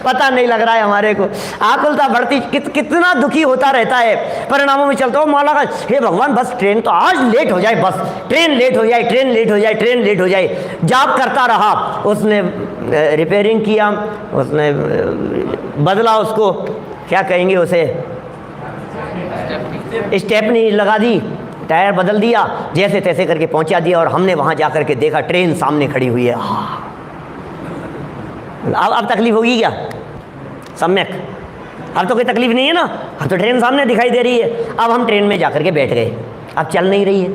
पता नहीं लग रहा है हमारे को, आकुलता बढ़ती, कितना दुखी होता रहता है, परिणामों में चलता हो माला का, हे भगवान बस ट्रेन तो आज लेट हो जाए, बस ट्रेन लेट हो जाए, ट्रेन लेट हो जाए, ट्रेन लेट हो जाए। जाप करता रहा, उसने रिपेयरिंग किया, उसने बदला, उसको क्या कहेंगे उसे, स्टेपनी लगा दी, टायर बदल दिया, जैसे तैसे करके पहुंचा दिया। और हमने वहां जाकर के देखा ट्रेन सामने खड़ी हुई है। अब तकलीफ होगी क्या, सम्यक, अब तो कोई तकलीफ नहीं है ना, अब तो ट्रेन सामने दिखाई दे रही है। अब हम ट्रेन में जाकर के बैठ गए, अब चल नहीं रही है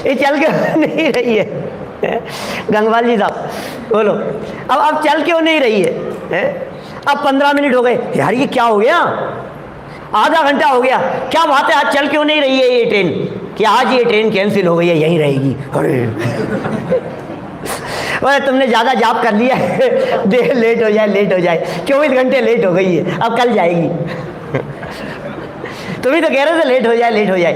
ये चल क्यों नहीं रही है गंगवाल जी साहब बोलो, अब चल क्यों नहीं रही है? अब 15 मिनट हो गए, यार ये क्या हो गया, आधा घंटा हो गया, क्या बात है आज चल क्यों नहीं रही है ये ट्रेन, कि आज ये ट्रेन कैंसिल हो गई है, यहीं रहेगी। अरे तुमने ज़्यादा जाप कर लिया है देर लेट हो जाए 24 घंटे लेट हो गई है, अब कल जाएगी तुम ही तो कह रहे थे लेट हो जाए।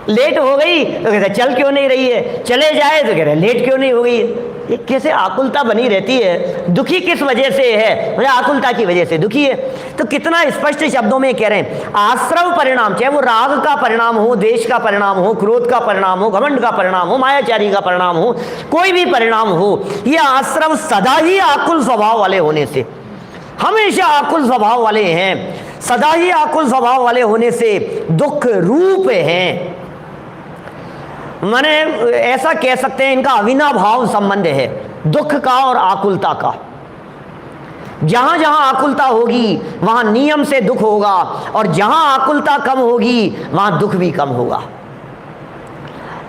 लेट हो गई तो कहते चल क्यों नहीं रही है, चले जाए तो कह रहे लेट क्यों नहीं हो गई है। ये कैसे आकुलता बनी रहती है। दुखी किस वजह से है, मुझे आकुलता की वजह से दुखी है। तो कितना स्पष्ट शब्दों में कह रहे हैं, आश्रव परिणाम, चाहे वो राग का परिणाम हो, द्वेष का परिणाम हो, क्रोध का परिणाम हो, घमंड का परिणाम हो, मायाचारी का परिणाम हो, कोई भी परिणाम हो, ये आश्रव सदा ही आकुल स्वभाव वाले होने से, हमेशा आकुल स्वभाव वाले हैं, सदा ही आकुल स्वभाव वाले होने से दुख रूप हैं। माने ऐसा कह सकते हैं इनका अविनाभाव संबंध है दुख का और आकुलता का। जहां जहां आकुलता होगी वहां नियम से दुख होगा, और जहां आकुलता कम होगी वहां दुख भी कम होगा।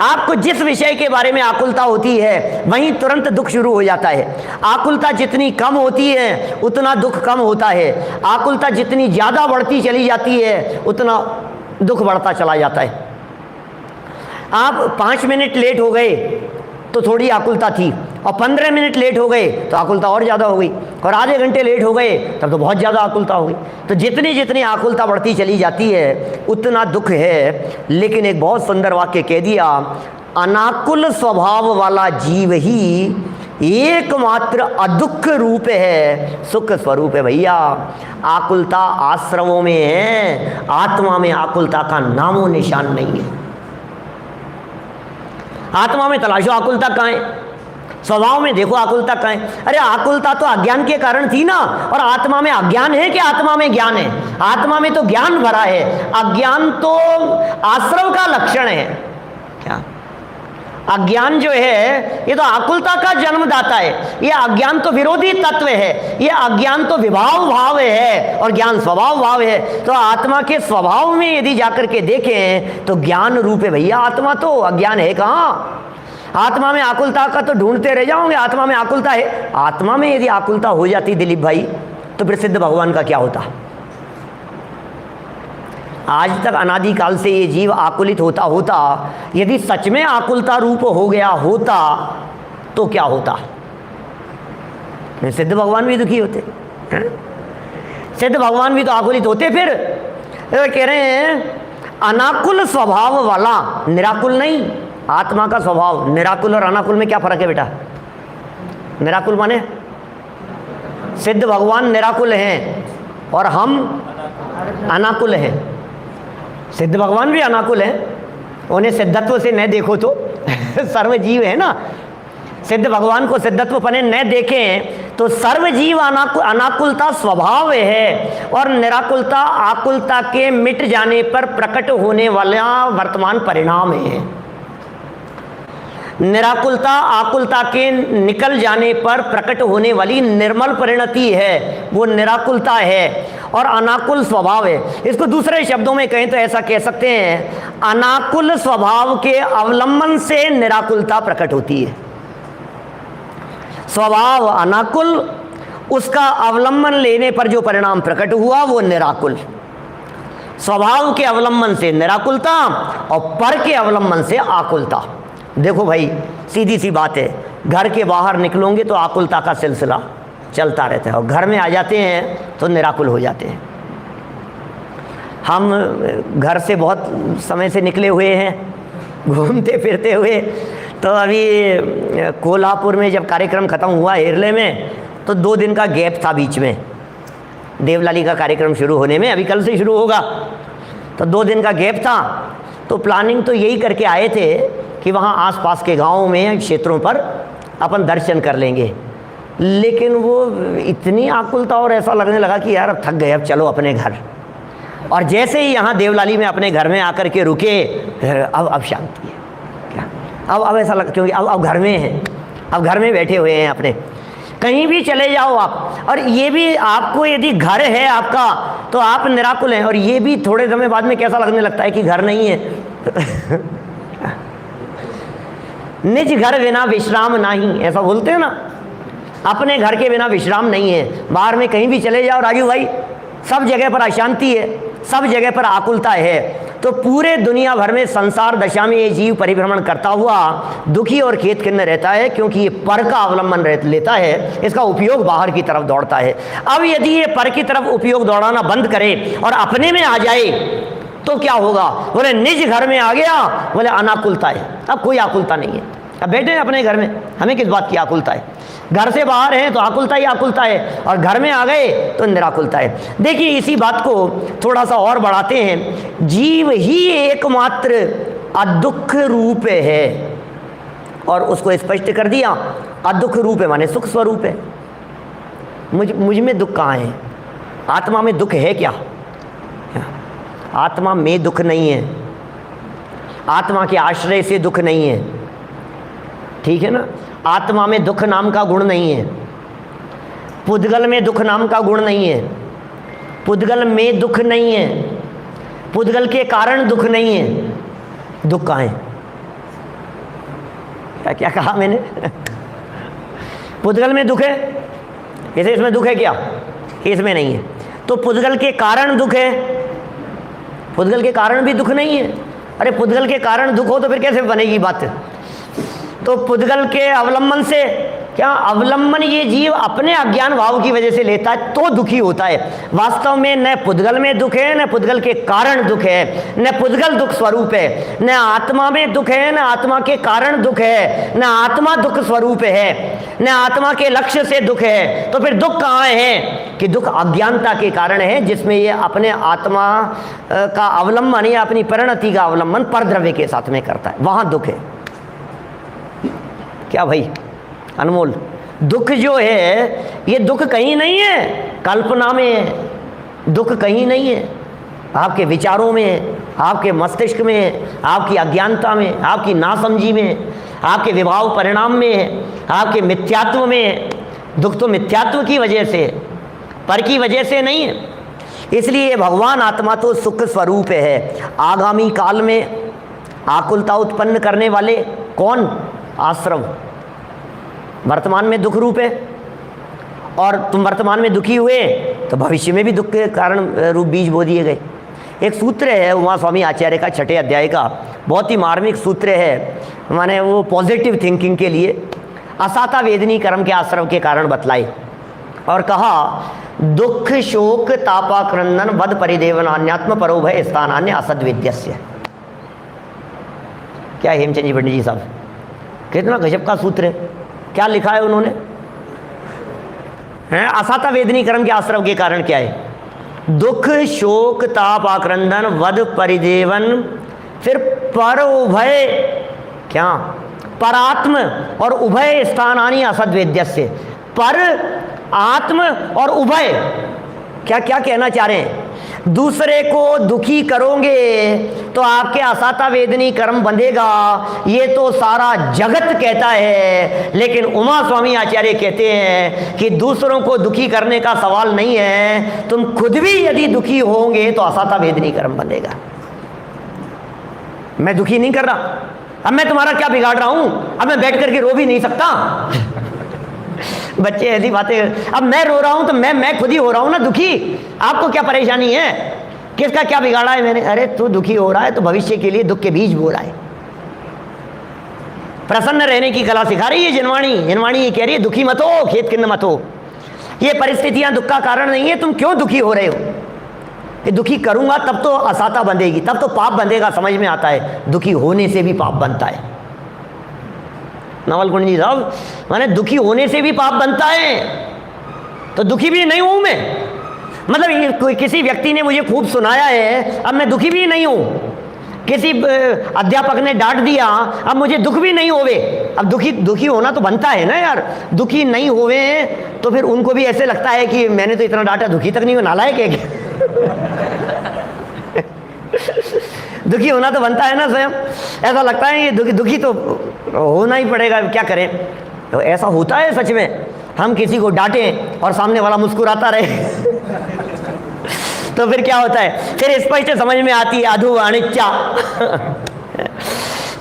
आपको जिस विषय के बारे में आकुलता होती है वहीं तुरंत दुख शुरू हो जाता है। आकुलता जितनी कम होती है उतना दुख कम होता है। आकुलता जितनी ज़्यादा बढ़ती चली जाती है उतना दुख बढ़ता चला जाता है। आप 5 मिनट लेट हो गए तो थोड़ी आकुलता थी, और 15 मिनट लेट हो गए तो आकुलता और ज़्यादा हो गई, और आधे घंटे लेट हो गए तब तो बहुत ज़्यादा आकुलता हो गई। तो जितनी जितनी आकुलता बढ़ती चली जाती है उतना दुख है। लेकिन एक बहुत सुंदर वाक्य कह दिया, अनाकुल स्वभाव वाला जीव ही एकमात्र अदुख रूप है, सुख स्वरूप है। भैया आकुलता आश्रमों में है, आत्मा में आकुलता का नामो निशान नहीं है। आत्मा में तलाशो आकुलता कहाँ है, स्वभाव में देखो आकुलता कहाँ है। अरे आकुलता तो अज्ञान के कारण थी ना, और आत्मा में अज्ञान है कि आत्मा में ज्ञान है? आत्मा में तो ज्ञान भरा है, अज्ञान तो आश्रव का लक्षण है। क्या अज्ञान जो है ये तो आकुलता का जन्मदाता है। ये अज्ञान तो विरोधी तत्व है, ये अज्ञान तो विभाव भाव है और ज्ञान स्वभाव भाव है। तो आत्मा के स्वभाव में यदि जाकर के देखें तो ज्ञान रूप है भैया आत्मा, तो अज्ञान है कहाँ? आत्मा में आकुलता का तो ढूंढते रह जाओगे, आत्मा में आकुलता है। आत्मा में यदि आकुलता हो जाती दिलीप भाई तो फिर सिद्ध भगवान का क्या होता? आज तक अनादिकाल से ये जीव आकुलित होता होता यदि सच में आकुलता रूप हो गया होता तो क्या होता? सिद्ध भगवान भी दुखी होते हैं? सिद्ध भगवान भी तो आकुलित होते। फिर कह रहे हैं अनाकुल स्वभाव वाला, निराकुल नहीं। आत्मा का स्वभाव, निराकुल और अनाकुल में क्या फर्क है बेटा? निराकुल माने सिद्ध भगवान निराकुल हैं और हम अनाकुल हैं। सिद्ध भगवान भी अनाकुल हैं, उन्हें सिद्धत्व से न देखो तो सर्वजीव है ना। सिद्ध भगवान को सिद्धत्व पने न देखें तो सर्वजीव अनाकुलता स्वभाव है, और निराकुलता आकुलता के मिट जाने पर प्रकट होने वाला वर्तमान परिणाम है। निराकुलता आकुलता के निकल जाने पर प्रकट होने वाली निर्मल परिणति है, वो निराकुलता है, और अनाकुल स्वभाव है। इसको दूसरे शब्दों में कहें तो ऐसा कह सकते हैं, अनाकुल स्वभाव के अवलंबन से निराकुलता प्रकट होती है। स्वभाव अनाकुल, उसका अवलंबन लेने पर जो परिणाम प्रकट हुआ वो निराकुल। स्वभाव के अवलंबन से निराकुलता और पर के अवलंबन से आकुलता। देखो भाई सीधी सी बात है, घर के बाहर निकलोगे तो आकुलता का सिलसिला चलता रहता है, और घर में आ जाते हैं तो निराकुल हो जाते हैं। हम घर से बहुत समय से निकले हुए हैं, घूमते फिरते हुए। तो अभी कोल्हापुर में जब कार्यक्रम ख़त्म हुआ हेरले में, तो 2 दिन का गैप था बीच में, देवलाली का कार्यक्रम शुरू होने में, अभी कल से शुरू होगा। तो 2 दिन का गैप था। तो प्लानिंग तो यही करके आए थे कि वहाँ आसपास के गाँवों में क्षेत्रों पर अपन दर्शन कर लेंगे। लेकिन वो इतनी आकुलता और ऐसा लगने लगा कि यार अब थक गए, अब चलो अपने घर। और जैसे ही यहाँ देवलाली में अपने घर में आकर के रुके, अब शांति है। क्या अब ऐसा लग, क्योंकि अब घर में हैं, अब घर में बैठे हुए हैं अपने। कहीं भी चले जाओ आप, और ये भी आपको यदि घर है आपका तो आप निराकुल हैं, और ये भी थोड़े समय बाद में कैसा लगने लगता है कि घर नहीं है। निज घर बिना विश्राम नहीं, ऐसा बोलते हैं ना। अपने घर के बिना विश्राम नहीं है। बाहर में कहीं भी चले जाओ राजू भाई, सब जगह पर अशांति है, सब जगह पर आकुलता है। तो पूरे दुनिया भर में संसार दशा में ये जीव परिभ्रमण करता हुआ दुखी और खेद खिन्न रहता है, क्योंकि ये पर का अवलंबन लेता है, इसका उपयोग बाहर की तरफ दौड़ता है। अब यदि ये पर की तरफ उपयोग दौड़ाना बंद करे और अपने में आ जाए तो क्या होगा? बोले निज घर में आ गया, बोले अनाकुलता है। अब कोई आकुलता नहीं है, अब बैठे हैं अपने घर में, हमें किस बात की आकुलता है? घर से बाहर हैं तो आकुलता ही आकुलता है, और घर में आ गए तो निराकुलता है। देखिए इसी बात को थोड़ा सा और बढ़ाते हैं। जीव ही एकमात्र अदुख रूप है, और उसको स्पष्ट कर दिया। अदुख रूप है माने सुख स्वरूप है। मुझ में दुख कहाँ है? आत्मा में दुख है क्या? आत्मा में दुख नहीं है, आत्मा के आश्रय से दुख नहीं है, ठीक है ना। आत्मा में दुख नाम का गुण नहीं है, पुद्गल में दुख नाम का गुण नहीं है, पुद्गल में दुख नहीं है, पुद्गल के कारण दुख नहीं है। दुख कहाँ है? क्या कहा मैंने? पुद्गल में दुख है, इसे इसमें दुख है क्या? इसमें नहीं है। तो पुद्गल के कारण दुख है, पुद्गल के कारण भी दुख नहीं है। अरे पुद्गल के कारण दुख हो तो फिर कैसे बनेगी बात? तो पुद्गल के अवलंबन से क्या? अवलंबन ये जीव अपने अज्ञान भाव की वजह से लेता है तो दुखी होता है। वास्तव में न पुद्गल में दुख है, न पुद्गल के कारण दुख है, न पुद्गल दुख स्वरूप है, न आत्मा में दुख है, न आत्मा के कारण दुख है, न आत्मा दुख स्वरूप है, न आत्मा के लक्ष्य से दुख है। तो फिर दुख कहाँ है? कि दुख अज्ञानता के कारण है, जिसमें ये अपने आत्मा का अवलंबन या अपनी परिणति का अवलंबन परद्रव्य के साथ में करता है, वहां दुख है। क्या भाई अनमोल? दुख जो है ये दुख कहीं नहीं है, कल्पना में है। दुख कहीं नहीं है, आपके विचारों में, आपके मस्तिष्क में, आपकी अज्ञानता में, आपकी नासमझी में, आपके विभाव परिणाम में, आपके मिथ्यात्व में। दुख तो मिथ्यात्व की वजह से, पर की वजह से नहीं है। इसलिए भगवान आत्मा तो सुख स्वरूप है। आगामी काल में आकुलता उत्पन्न करने वाले कौन? आश्रव। वर्तमान में दुख रूप है, और तुम वर्तमान में दुखी हुए तो भविष्य में भी दुख के कारण रूप बीज बो दिए गए। एक सूत्र है उमा स्वामी आचार्य का 6ठे अध्याय का, बहुत ही मार्मिक सूत्र है, माने वो पॉजिटिव थिंकिंग के लिए। असाता वेदनी कर्म के आश्रव के कारण बतलाए और कहा दुख शोक तापा क्रंदन वध परिदेवनान्यात्म परोभय स्थानान्य असद्विद्यस्य। क्या हेमचंद जी पंडित जी साहब, कितना गजब का सूत्र है। क्या लिखा है उन्होंने? हैं असाता वेदनी कर्म के आश्रव के कारण क्या है? दुख शोक ताप आक्रंदन वध परिदेवन, फिर पर उभय, क्या? परात्म और उभय स्थानानि असद्वेद्य से। पर, आत्म और उभय, क्या क्या कहना चाह रहे हैं? दूसरे को दुखी करोगे तो आपके असाता वेदनी कर्म बंधेगा, ये तो सारा जगत कहता है। लेकिन उमा स्वामी आचार्य कहते हैं कि दूसरों को दुखी करने का सवाल नहीं है, तुम खुद भी यदि दुखी होंगे तो असाता वेदनी कर्म बंधेगा। मैं दुखी नहीं कर रहा, अब मैं तुम्हारा क्या बिगाड़ रहा हूं? अब मैं बैठ करके रो भी नहीं सकता। बच्चे ऐसी बातें, अब मैं रो रहा हूं तो मैं खुद ही हो रहा हूं ना दुखी। आपको क्या परेशानी है? किसका क्या बिगाड़ा है मैंने? अरे तू दुखी हो रहा है तो भविष्य के लिए दुख के बीज बो रहा है। प्रसन्न रहने की कला सिखा रही है जिनवाणी। जिनवाणी ये कह रही है दुखी मत हो, खेत खिन्न मत हो। ये परिस्थितियां दुख का कारण नहीं है, तुम क्यों दुखी हो रहे हो? कि दुखी करूंगा तब तो असाता बंधेगी, तब तो पाप बंधेगा। समझ में आता है दुखी होने से भी पाप बनता है। नवल कुंड जी साहब, माने दुखी होने से भी पाप बनता है, तो दुखी भी नहीं हूं मैं। मतलब किसी व्यक्ति ने मुझे खूब सुनाया है, अब मैं दुखी भी नहीं हूं। किसी अध्यापक ने डांट दिया, अब मुझे दुख भी नहीं होवे। अब दुखी होना तो बनता है ना यार। दुखी नहीं होवे तो फिर उनको भी ऐसे लगता है कि मैंने तो इतना डांटा, दुखी तक नहीं हो, नालायक है क्या? दुखी होना तो बनता है ना स्वयं। ऐसा लगता है कि दुखी तो होना ही पड़ेगा, क्या करें। तो ऐसा होता है सच में। हम किसी को डांटें और सामने वाला मुस्कुराता रहे तो फिर क्या होता है? फिर स्पष्ट समझ में आती है अधु अनित्या।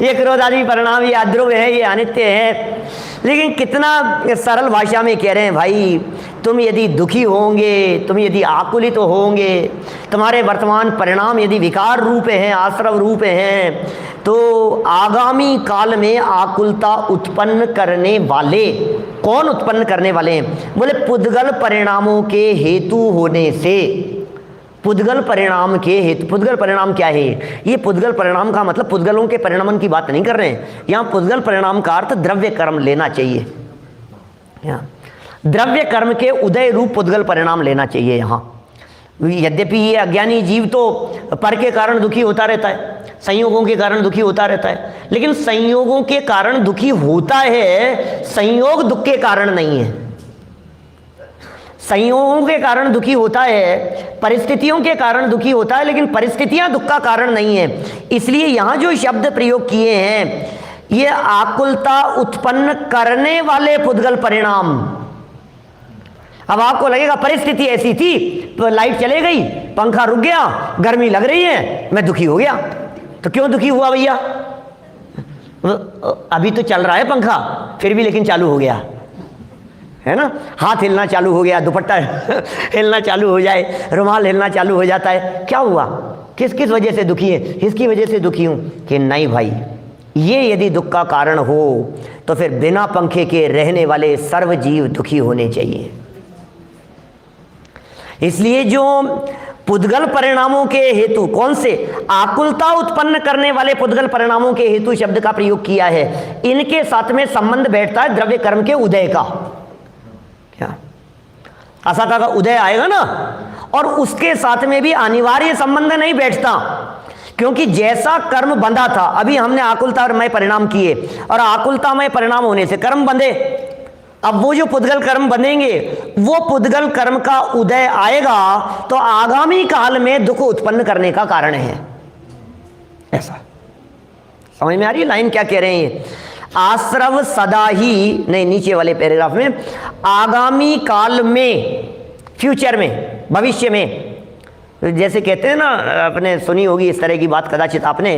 ये क्रोध आदि परिणाम, ये अध्रुव है, ये अनित्य है। लेकिन कितना सरल भाषा में कह रहे हैं भाई, तुम यदि दुखी होंगे, तुम यदि आकुलित होंगे, तुम्हारे वर्तमान परिणाम यदि विकार रूप हैं, आश्रव रूप हैं, तो आगामी काल में आकुलता उत्पन्न करने वाले कौन उत्पन्न करने वाले हैं? बोले पुद्गल परिणामों के हेतु होने से, पुद्गल परिणाम के हेतु। पुद्गल परिणाम क्या है? ये पुद्गल परिणाम का मतलब पुद्गलों के परिणमन की बात नहीं कर रहे हैं यहाँ। पुद्गल परिणाम का अर्थ द्रव्य कर्म लेना चाहिए, द्रव्य कर्म के उदय रूप पुद्गल परिणाम लेना चाहिए यहाँ। यद्यपि ये अज्ञानी जीव तो पर के कारण दुखी होता रहता है, संयोगों के कारण दुखी होता रहता है, लेकिन संयोगों के कारण दुखी होता है, संयोग दुख के कारण नहीं है। संयोगों के कारण दुखी होता है, परिस्थितियों के कारण दुखी होता है, लेकिन परिस्थितियां दुख का कारण नहीं है। इसलिए यहां जो शब्द प्रयोग किए हैं ये आकुलता उत्पन्न करने वाले पुद्गल परिणाम। अब आपको लगेगा परिस्थिति ऐसी थी, तो लाइट चले गई, पंखा रुक गया, गर्मी लग रही है, मैं दुखी हो गया। तो क्यों दुखी हुआ भैया? अभी तो चल रहा है पंखा, फिर भी लेकिन चालू हो गया है ना। हाथ हिलना चालू हो गया, दुपट्टा हिलना चालू हो जाए, रुमाल हिलना चालू हो जाता है। क्या हुआ? किस किस वजह से दुखी है? इसकी वजह से दुखी हूं। कि नहीं भाई, ये यदि दुख का कारण हो तो फिर बिना पंखे के रहने वाले सर्व जीव दुखी होने चाहिए। इसलिए जो पुद्गल परिणामों के हेतु, कौन से? आकुलता उत्पन्न करने वाले पुद्गल परिणामों के हेतु शब्द का प्रयोग किया है, इनके साथ में संबंध बैठता है द्रव्य कर्म के उदय का। क्या असता का उदय आएगा ना, और उसके साथ में भी अनिवार्य संबंध नहीं बैठता, क्योंकि जैसा कर्म बंधा था, अभी हमने आकुलतामय परिणाम किए और आकुलतामय परिणाम होने से कर्म बंधे। अब वो जो पुद्गल कर्म बनेंगे, वो पुद्गल कर्म का उदय आएगा तो आगामी काल में दुख उत्पन्न करने का कारण है। ऐसा समझ में आ रही है लाइन क्या कह रहे हैं? आश्रव सदा ही, नहीं नीचे वाले पैराग्राफ में, आगामी काल में, फ्यूचर में, भविष्य में, जैसे कहते हैं ना, आपने सुनी होगी इस तरह की बात कदाचित आपने,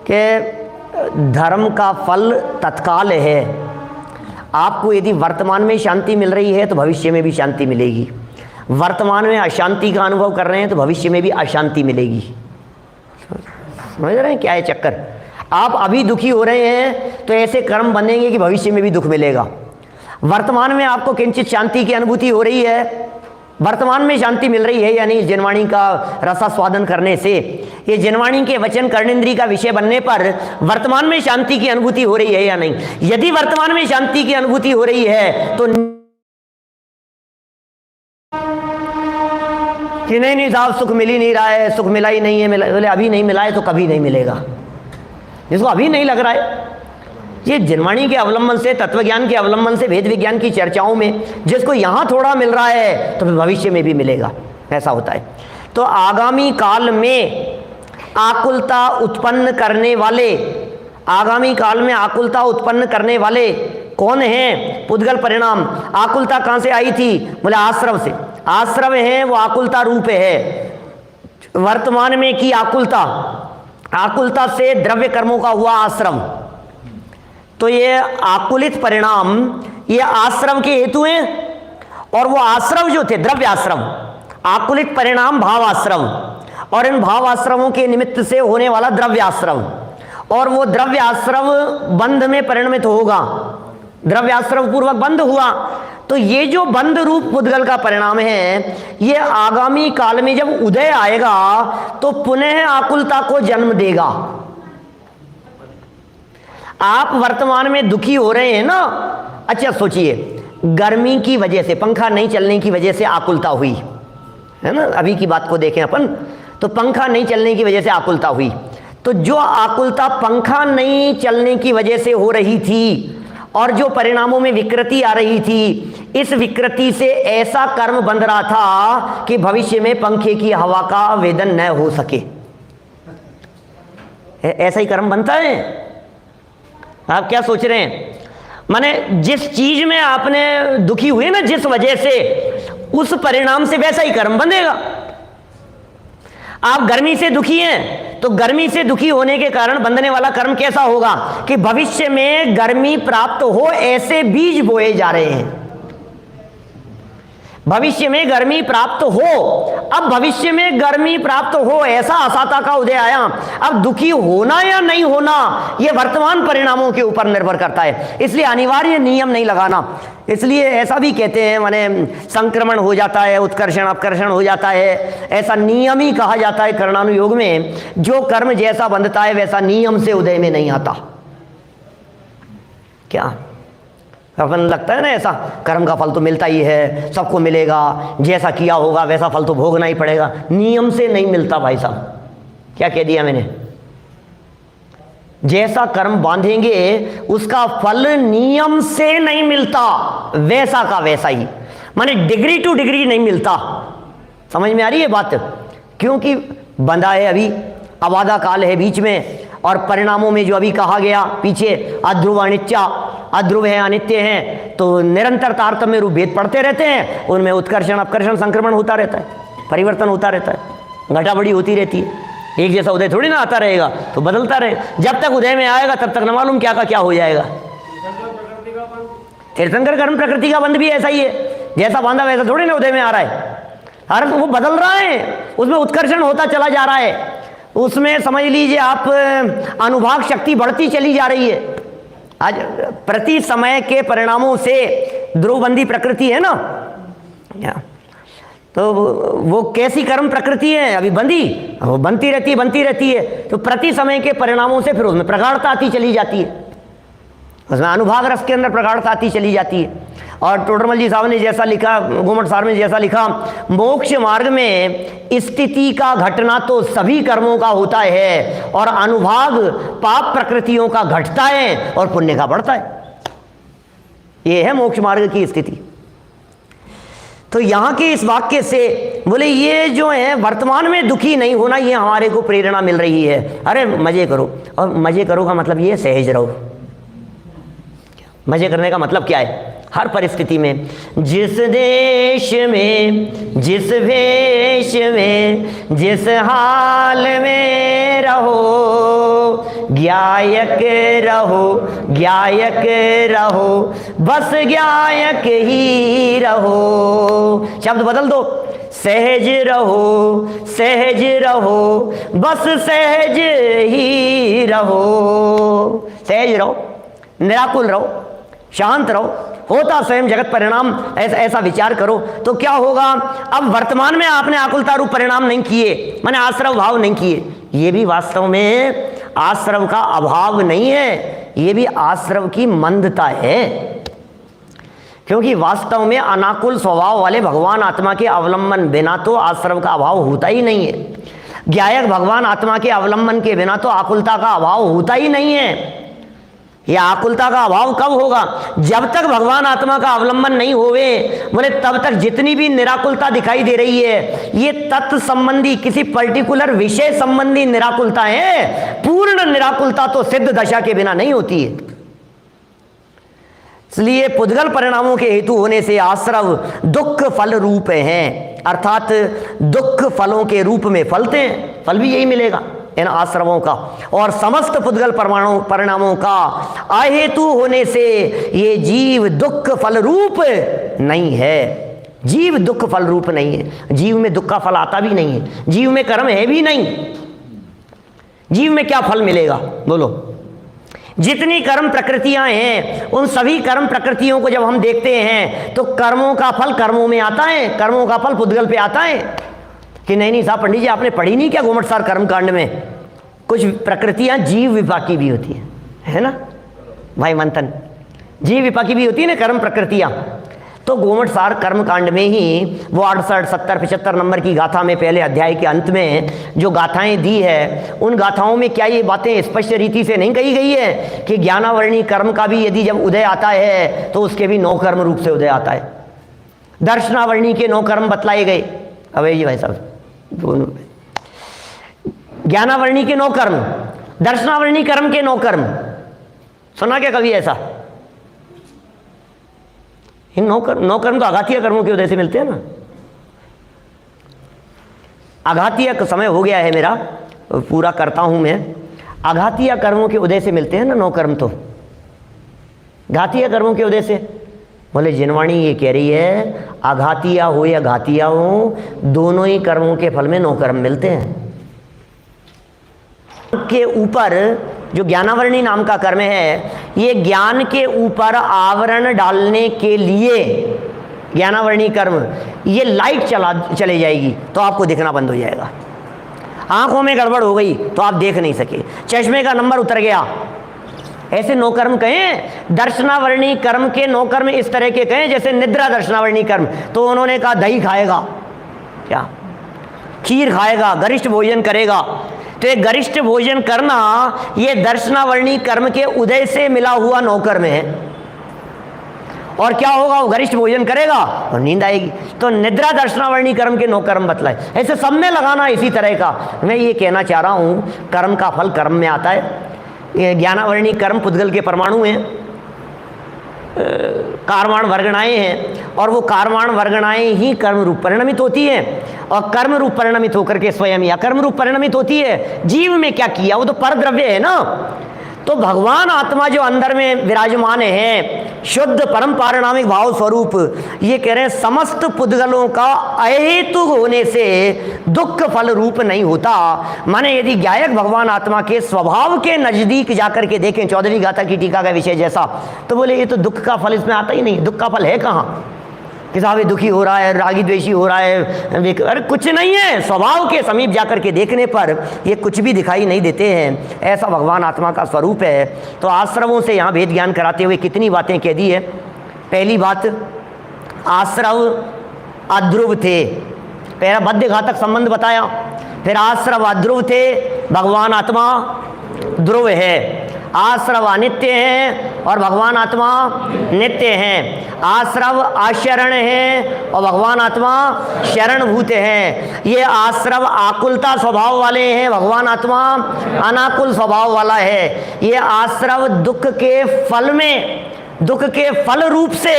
कि धर्म का फल तत्काल है। आपको यदि वर्तमान में शांति मिल रही है तो भविष्य में भी शांति मिलेगी। वर्तमान में अशांति का अनुभव कर रहे हैं तो भविष्य में भी अशांति मिलेगी। समझ रहे हैं क्या है चक्कर? आप अभी दुखी हो रहे हैं तो ऐसे कर्म बनेंगे कि भविष्य में भी दुख मिलेगा। वर्तमान में आपको किंचित शांति की अनुभूति हो रही है, वर्तमान में शांति मिल रही है, यानी जिनवाणी का रसास्वादन करने से, ये जिनवाणी के वचन कर्णेंद्रिय का विषय बनने पर वर्तमान में शांति की अनुभूति हो रही है या नहीं? यदि वर्तमान में शांति की अनुभूति हो रही है तो कि नहीं साहब सुख मिल ही नहीं रहा है, सुख मिला ही नहीं है, बोले अभी नहीं मिला है तो कभी नहीं मिलेगा। जिसको अभी नहीं लग रहा है, ये जिनवाणी के अवलंबन से, तत्वज्ञान के अवलंबन से, वेद विज्ञान की चर्चाओं में जिसको यहाँ थोड़ा मिल रहा है तो फिर भविष्य में भी मिलेगा, ऐसा होता है। तो आगामी काल में आकुलता उत्पन्न करने वाले, आगामी काल में आकुलता उत्पन्न करने वाले कौन हैं? पुद्गल परिणाम। आकुलता कहाँ से आई थी? बोले आश्रव से। आश्रव है वो आकुलता रूप है। वर्तमान में की आकुलता, आकुलता से द्रव्य कर्मों का हुआ आश्रम, तो ये आकुलित परिणाम ये आश्रम के हेतु हैं। और वो आश्रम जो थे द्रव्य आश्रम, आकुलित परिणाम भाव आश्रम, और इन भाव आश्रमों के निमित्त से होने वाला द्रव्य आश्रम, और वो द्रव्य आश्रम बंध में परिणमित होगा, द्रव्य आश्रम पूर्वक बंध हुआ। तो ये जो बंध रूप पुद्गल का परिणाम है, ये आगामी काल में जब उदय आएगा तो पुनः आकुलता को जन्म देगा। आप वर्तमान में दुखी हो रहे हैं ना, अच्छा सोचिए, गर्मी की वजह से, पंखा नहीं चलने की वजह से आकुलता हुई है ना, अभी की बात को देखें अपन, तो पंखा नहीं चलने की वजह से आकुलता हुई। तो जो आकुलता पंखा नहीं चलने की वजह से हो रही थी और जो परिणामों में विकृति आ रही थी, इस विकृति से ऐसा कर्म बंध रहा था कि भविष्य में पंखे की हवा का वेदन न हो सके। ऐसा ही कर्म बनता है। आप क्या सोच रहे हैं? माने जिस चीज में आपने दुखी हुए ना, जिस वजह से, उस परिणाम से वैसा ही कर्म बंधेगा। आप गर्मी से दुखी हैं तो गर्मी से दुखी होने के कारण बंधने वाला कर्म कैसा होगा कि भविष्य में गर्मी प्राप्त हो ऐसे बीज बोए जा रहे हैं। भविष्य में गर्मी प्राप्त हो। अब भविष्य में गर्मी प्राप्त हो ऐसा आशाता का उदय आया। अब दुखी होना या नहीं होना यह वर्तमान परिणामों के ऊपर निर्भर करता है, इसलिए अनिवार्य नियम नहीं लगाना। इसलिए ऐसा भी कहते हैं माने संक्रमण हो जाता है, उत्कर्षण अपकर्षण हो जाता है, ऐसा नियम ही कहा जाता है कर्णानुयोग में। जो कर्म जैसा बंधता है वैसा नियम से उदय में नहीं आता। क्या अपन लगता है ना ऐसा, कर्म का फल तो मिलता ही है, सबको मिलेगा, जैसा किया होगा वैसा फल तो भोगना ही पड़ेगा। नियम से नहीं मिलता भाई साहब। क्या कह दिया मैंने? जैसा कर्म बांधेंगे उसका फल नियम से नहीं मिलता, वैसा का वैसा ही, माने डिग्री टू डिग्री नहीं मिलता। समझ में आ रही है बात? क्योंकि बंधा है अभी, अबाधा काल है बीच में, और परिणामों में जो अभी कहा गया पीछे अध्रुव अनित्य, अध्रुव है अनित्य हैं, तो निरंतर तारतम्य रूप भेद पड़ते रहते हैं, उनमें उत्कर्षण अपकर्षण संक्रमण होता रहता है, परिवर्तन होता रहता है, घटाबड़ी होती रहती है। एक जैसा उदय थोड़ी ना आता रहेगा, तो बदलता रहेगा। जब तक उदय में आएगा तब तक न मालूम क्या का क्या हो जाएगा। तीर्थंकर कर्म प्रकृति का बंध भी ऐसा ही है, जैसा बांधा वैसा थोड़ी ना उदय में आ रहा है। अरे तो वो बदल रहा है, उसमें उत्कर्षण होता चला जा रहा है, उसमें समझ लीजिए आप अनुभाग शक्ति बढ़ती चली जा रही है। आज प्रति समय के परिणामों से ध्रुवबंदी प्रकृति है ना, तो वो कैसी कर्म प्रकृति है? अभी बंदी, वो बनती रहती है। तो प्रति समय के परिणामों से फिर उसमें प्रगाढ़ता आती चली जाती है, उसमें अनुभाग रस के अंदर प्रगाढ़ता आती चली जाती है। और टोडरमल जी साहब ने जैसा लिखा, गोमट सार में जैसा लिखा, मोक्ष मार्ग में स्थिति का घटना तो सभी कर्मों का होता है, और अनुभाग पाप प्रकृतियों का घटता है और पुण्य का बढ़ता है। ये है मोक्ष मार्ग की स्थिति। तो यहाँ के इस वाक्य से बोले ये जो है वर्तमान में दुखी नहीं होना, ये हमारे को प्रेरणा मिल रही है। अरे मजे करो, और मजे करो का मतलब ये सहज रहो। मजे करने का मतलब क्या है? हर परिस्थिति में, जिस देश में, जिस भेष में, जिस हाल में रहो, ज्ञायक रहो, ज्ञायक रहो, बस ज्ञायक ही रहो। शब्द बदल दो, सहज रहो, सहज रहो, बस सहज ही रहो। सहज रहो, निराकुल रहो, शांत रहो, होता स्वयं जगत परिणाम, ऐसा विचार करो तो क्या होगा। अब वर्तमान में आपने आकुलता रूप परिणाम नहीं किए, माने आश्रव भाव नहीं किए, ये भी वास्तव में आश्रव का अभाव नहीं है, ये भी आश्रव की मंदता है। क्योंकि वास्तव में अनाकुल स्वभाव वाले भगवान आत्मा के अवलंबन बिना तो आश्रव का अभाव होता ही नहीं है। ज्ञायक भगवान आत्मा के अवलंबन के बिना तो आकुलता का अभाव होता ही नहीं है। यह आकुलता का अभाव कब होगा? जब तक भगवान आत्मा का अवलंबन नहीं होवे, बोले तब तक जितनी भी निराकुलता दिखाई दे रही है, ये तत्व संबंधी किसी पर्टिकुलर विषय संबंधी निराकुलता है। पूर्ण निराकुलता तो सिद्ध दशा के बिना नहीं होती है। इसलिए पुद्गल परिणामों के हेतु होने से आश्रव दुख फल रूप हैं, अर्थात दुख फलों के रूप में फलते हैं, फल भी यही मिलेगा इन आश्रवों का। और समस्त पुद्गल परिणामों का अहेतु होने से ये जीव दुख फल रूप नहीं है। जीव दुख फल रूप नहीं है, जीव में दुख का फल आता भी नहीं है, जीव में कर्म है भी नहीं। जीव में क्या फल मिलेगा बोलो? जितनी कर्म प्रकृतियां हैं उन सभी कर्म प्रकृतियों को जब हम देखते हैं तो कर्मों का फल कर्मों में आता है, कर्मों का फल पुद्गल पे आता है। कि नहीं साहब पंडित जी आपने पढ़ी नहीं क्या गोमट सार कर्मकांड में? कुछ प्रकृतियां जीव विपाकी भी होती है ना भाई मंथन? जीव विपाकी भी होती है ना कर्म प्रकृतियां। तो गोमट सार कर्मकांड में ही वो 68, 70, 75 नंबर की गाथा में पहले अध्याय के अंत में जो गाथाएं दी है, उन गाथाओं में क्या ये बातें स्पष्ट रीति से नहीं कही गई है कि ज्ञानावर्णी कर्म का भी यदि जब उदय आता है तो उसके भी 9 कर्म रूप से उदय आता है। दर्शनावर्णी के 9 कर्म बतलाए गए। अब जी भाई साहब दोनों ज्ञानावर्णी के 9 कर्म, दर्शनावर्णी कर्म के 9 कर्म, सुना क्या कभी ऐसा? इन 9 कर्म तो आघातीय कर्मों के उदय से मिलते हैं ना। आघातीय समय हो गया है मेरा, पूरा करता हूं मैं। आघातीय कर्मों के उदय से मिलते हैं ना 9 कर्म। तो घातीय कर्मों के उदय से बोले जिनवाणी ये कह रही है आघातिया हो या घातिया हो, दोनों ही कर्मों के फल में 9 कर्म मिलते हैं। के ऊपर जो ज्ञानावरणी नाम का कर्म है, ये ज्ञान के ऊपर आवरण डालने के लिए ज्ञानावरणी कर्म, ये लाइट चले जाएगी तो आपको दिखना बंद हो जाएगा। आंखों में गड़बड़ हो गई तो आप देख नहीं सके, चश्मे का नंबर उतर गया, ऐसे 9 कर्म कहें। दर्शनावरणी कर्म के 9 कर्म इस तरह के कहें जैसे निद्रा दर्शनावरणी कर्म, तो उन्होंने कहा दही खाएगा, क्या खीर खाएगा, गरिष्ठ भोजन करेगा। तो ये गरिष्ठ भोजन करना ये दर्शनावरणी कर्म के उदय से मिला हुआ 9 कर्म है। और क्या होगा, वो गरिष्ठ भोजन करेगा और नींद आएगी। तो निद्रा दर्शनावरणी कर्म के 9 कर्म बतलाए, ऐसे सब में लगाना इसी तरह का। मैं ये कहना चाह रहा हूं कर्म का फल कर्म में आता है। ये ज्ञानावरणी कर्म पुद्गल के परमाणु हैं, कारवाण वर्गणाएं हैं, और वो कारवाण वर्गणाएं ही कर्म रूप परिणमित होती हैं, और कर्म रूप परिणमित होकर के स्वयं या कर्म रूप परिणमित होती है। जीव में क्या किया, वो तो पर द्रव्य है ना। तो भगवान आत्मा जो अंदर में विराजमान है, शुद्ध परम पारिणामिक भाव स्वरूप, ये कह रहे हैं समस्त पुद्गलों का अहेतुक होने से दुख फल रूप नहीं होता। माने यदि ज्ञायक भगवान आत्मा के स्वभाव के नजदीक जाकर के देखें 14वीं गाथा की टीका का विषय जैसा, तो बोले ये तो दुख का फल इसमें आता ही नहीं। दुख का फल है कहाँ कि साहब दुखी हो रहा है, रागी द्वेषी हो रहा है, अरे कुछ नहीं है। स्वभाव के समीप जाकर के देखने पर ये कुछ भी दिखाई नहीं देते हैं। ऐसा भगवान आत्मा का स्वरूप है। तो आश्रवों से यहाँ भेद ज्ञान कराते हुए कितनी बातें कह दी है। पहली बात, आश्रव अध्रुव थे, पहला बद्ध घातक संबंध बताया। फिर आश्रव अध्रुव थे, भगवान आत्मा ध्रुव है। आश्रव अनित्य हैं और भगवान आत्मा नित्य हैं। आश्रव आशरण है और भगवान आत्मा शरणभूत हैं। ये आश्रव आकुलता स्वभाव वाले हैं, भगवान आत्मा अनाकुल स्वभाव वाला है। ये आश्रव दुख के फल में, दुख के फल रूप से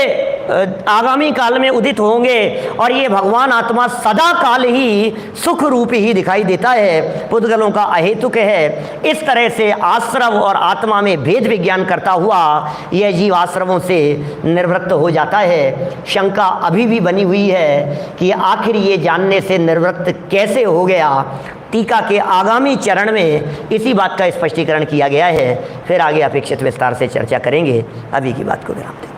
आगामी काल में उदित होंगे, और ये भगवान आत्मा सदा काल ही सुख रूप ही दिखाई देता है, पुद्गलों का अहेतुक है। इस तरह से आश्रव और आत्मा में भेद विज्ञान करता हुआ यह जीव आश्रवों से निवृत्त हो जाता है। शंका अभी भी बनी हुई है कि आखिर ये जानने से निवृत्त कैसे हो गया। टीका के आगामी चरण में इसी बात का स्पष्टीकरण किया गया है। फिर आगे अपेक्षित विस्तार से चर्चा करेंगे। अभी की बात को विराम देते हैं।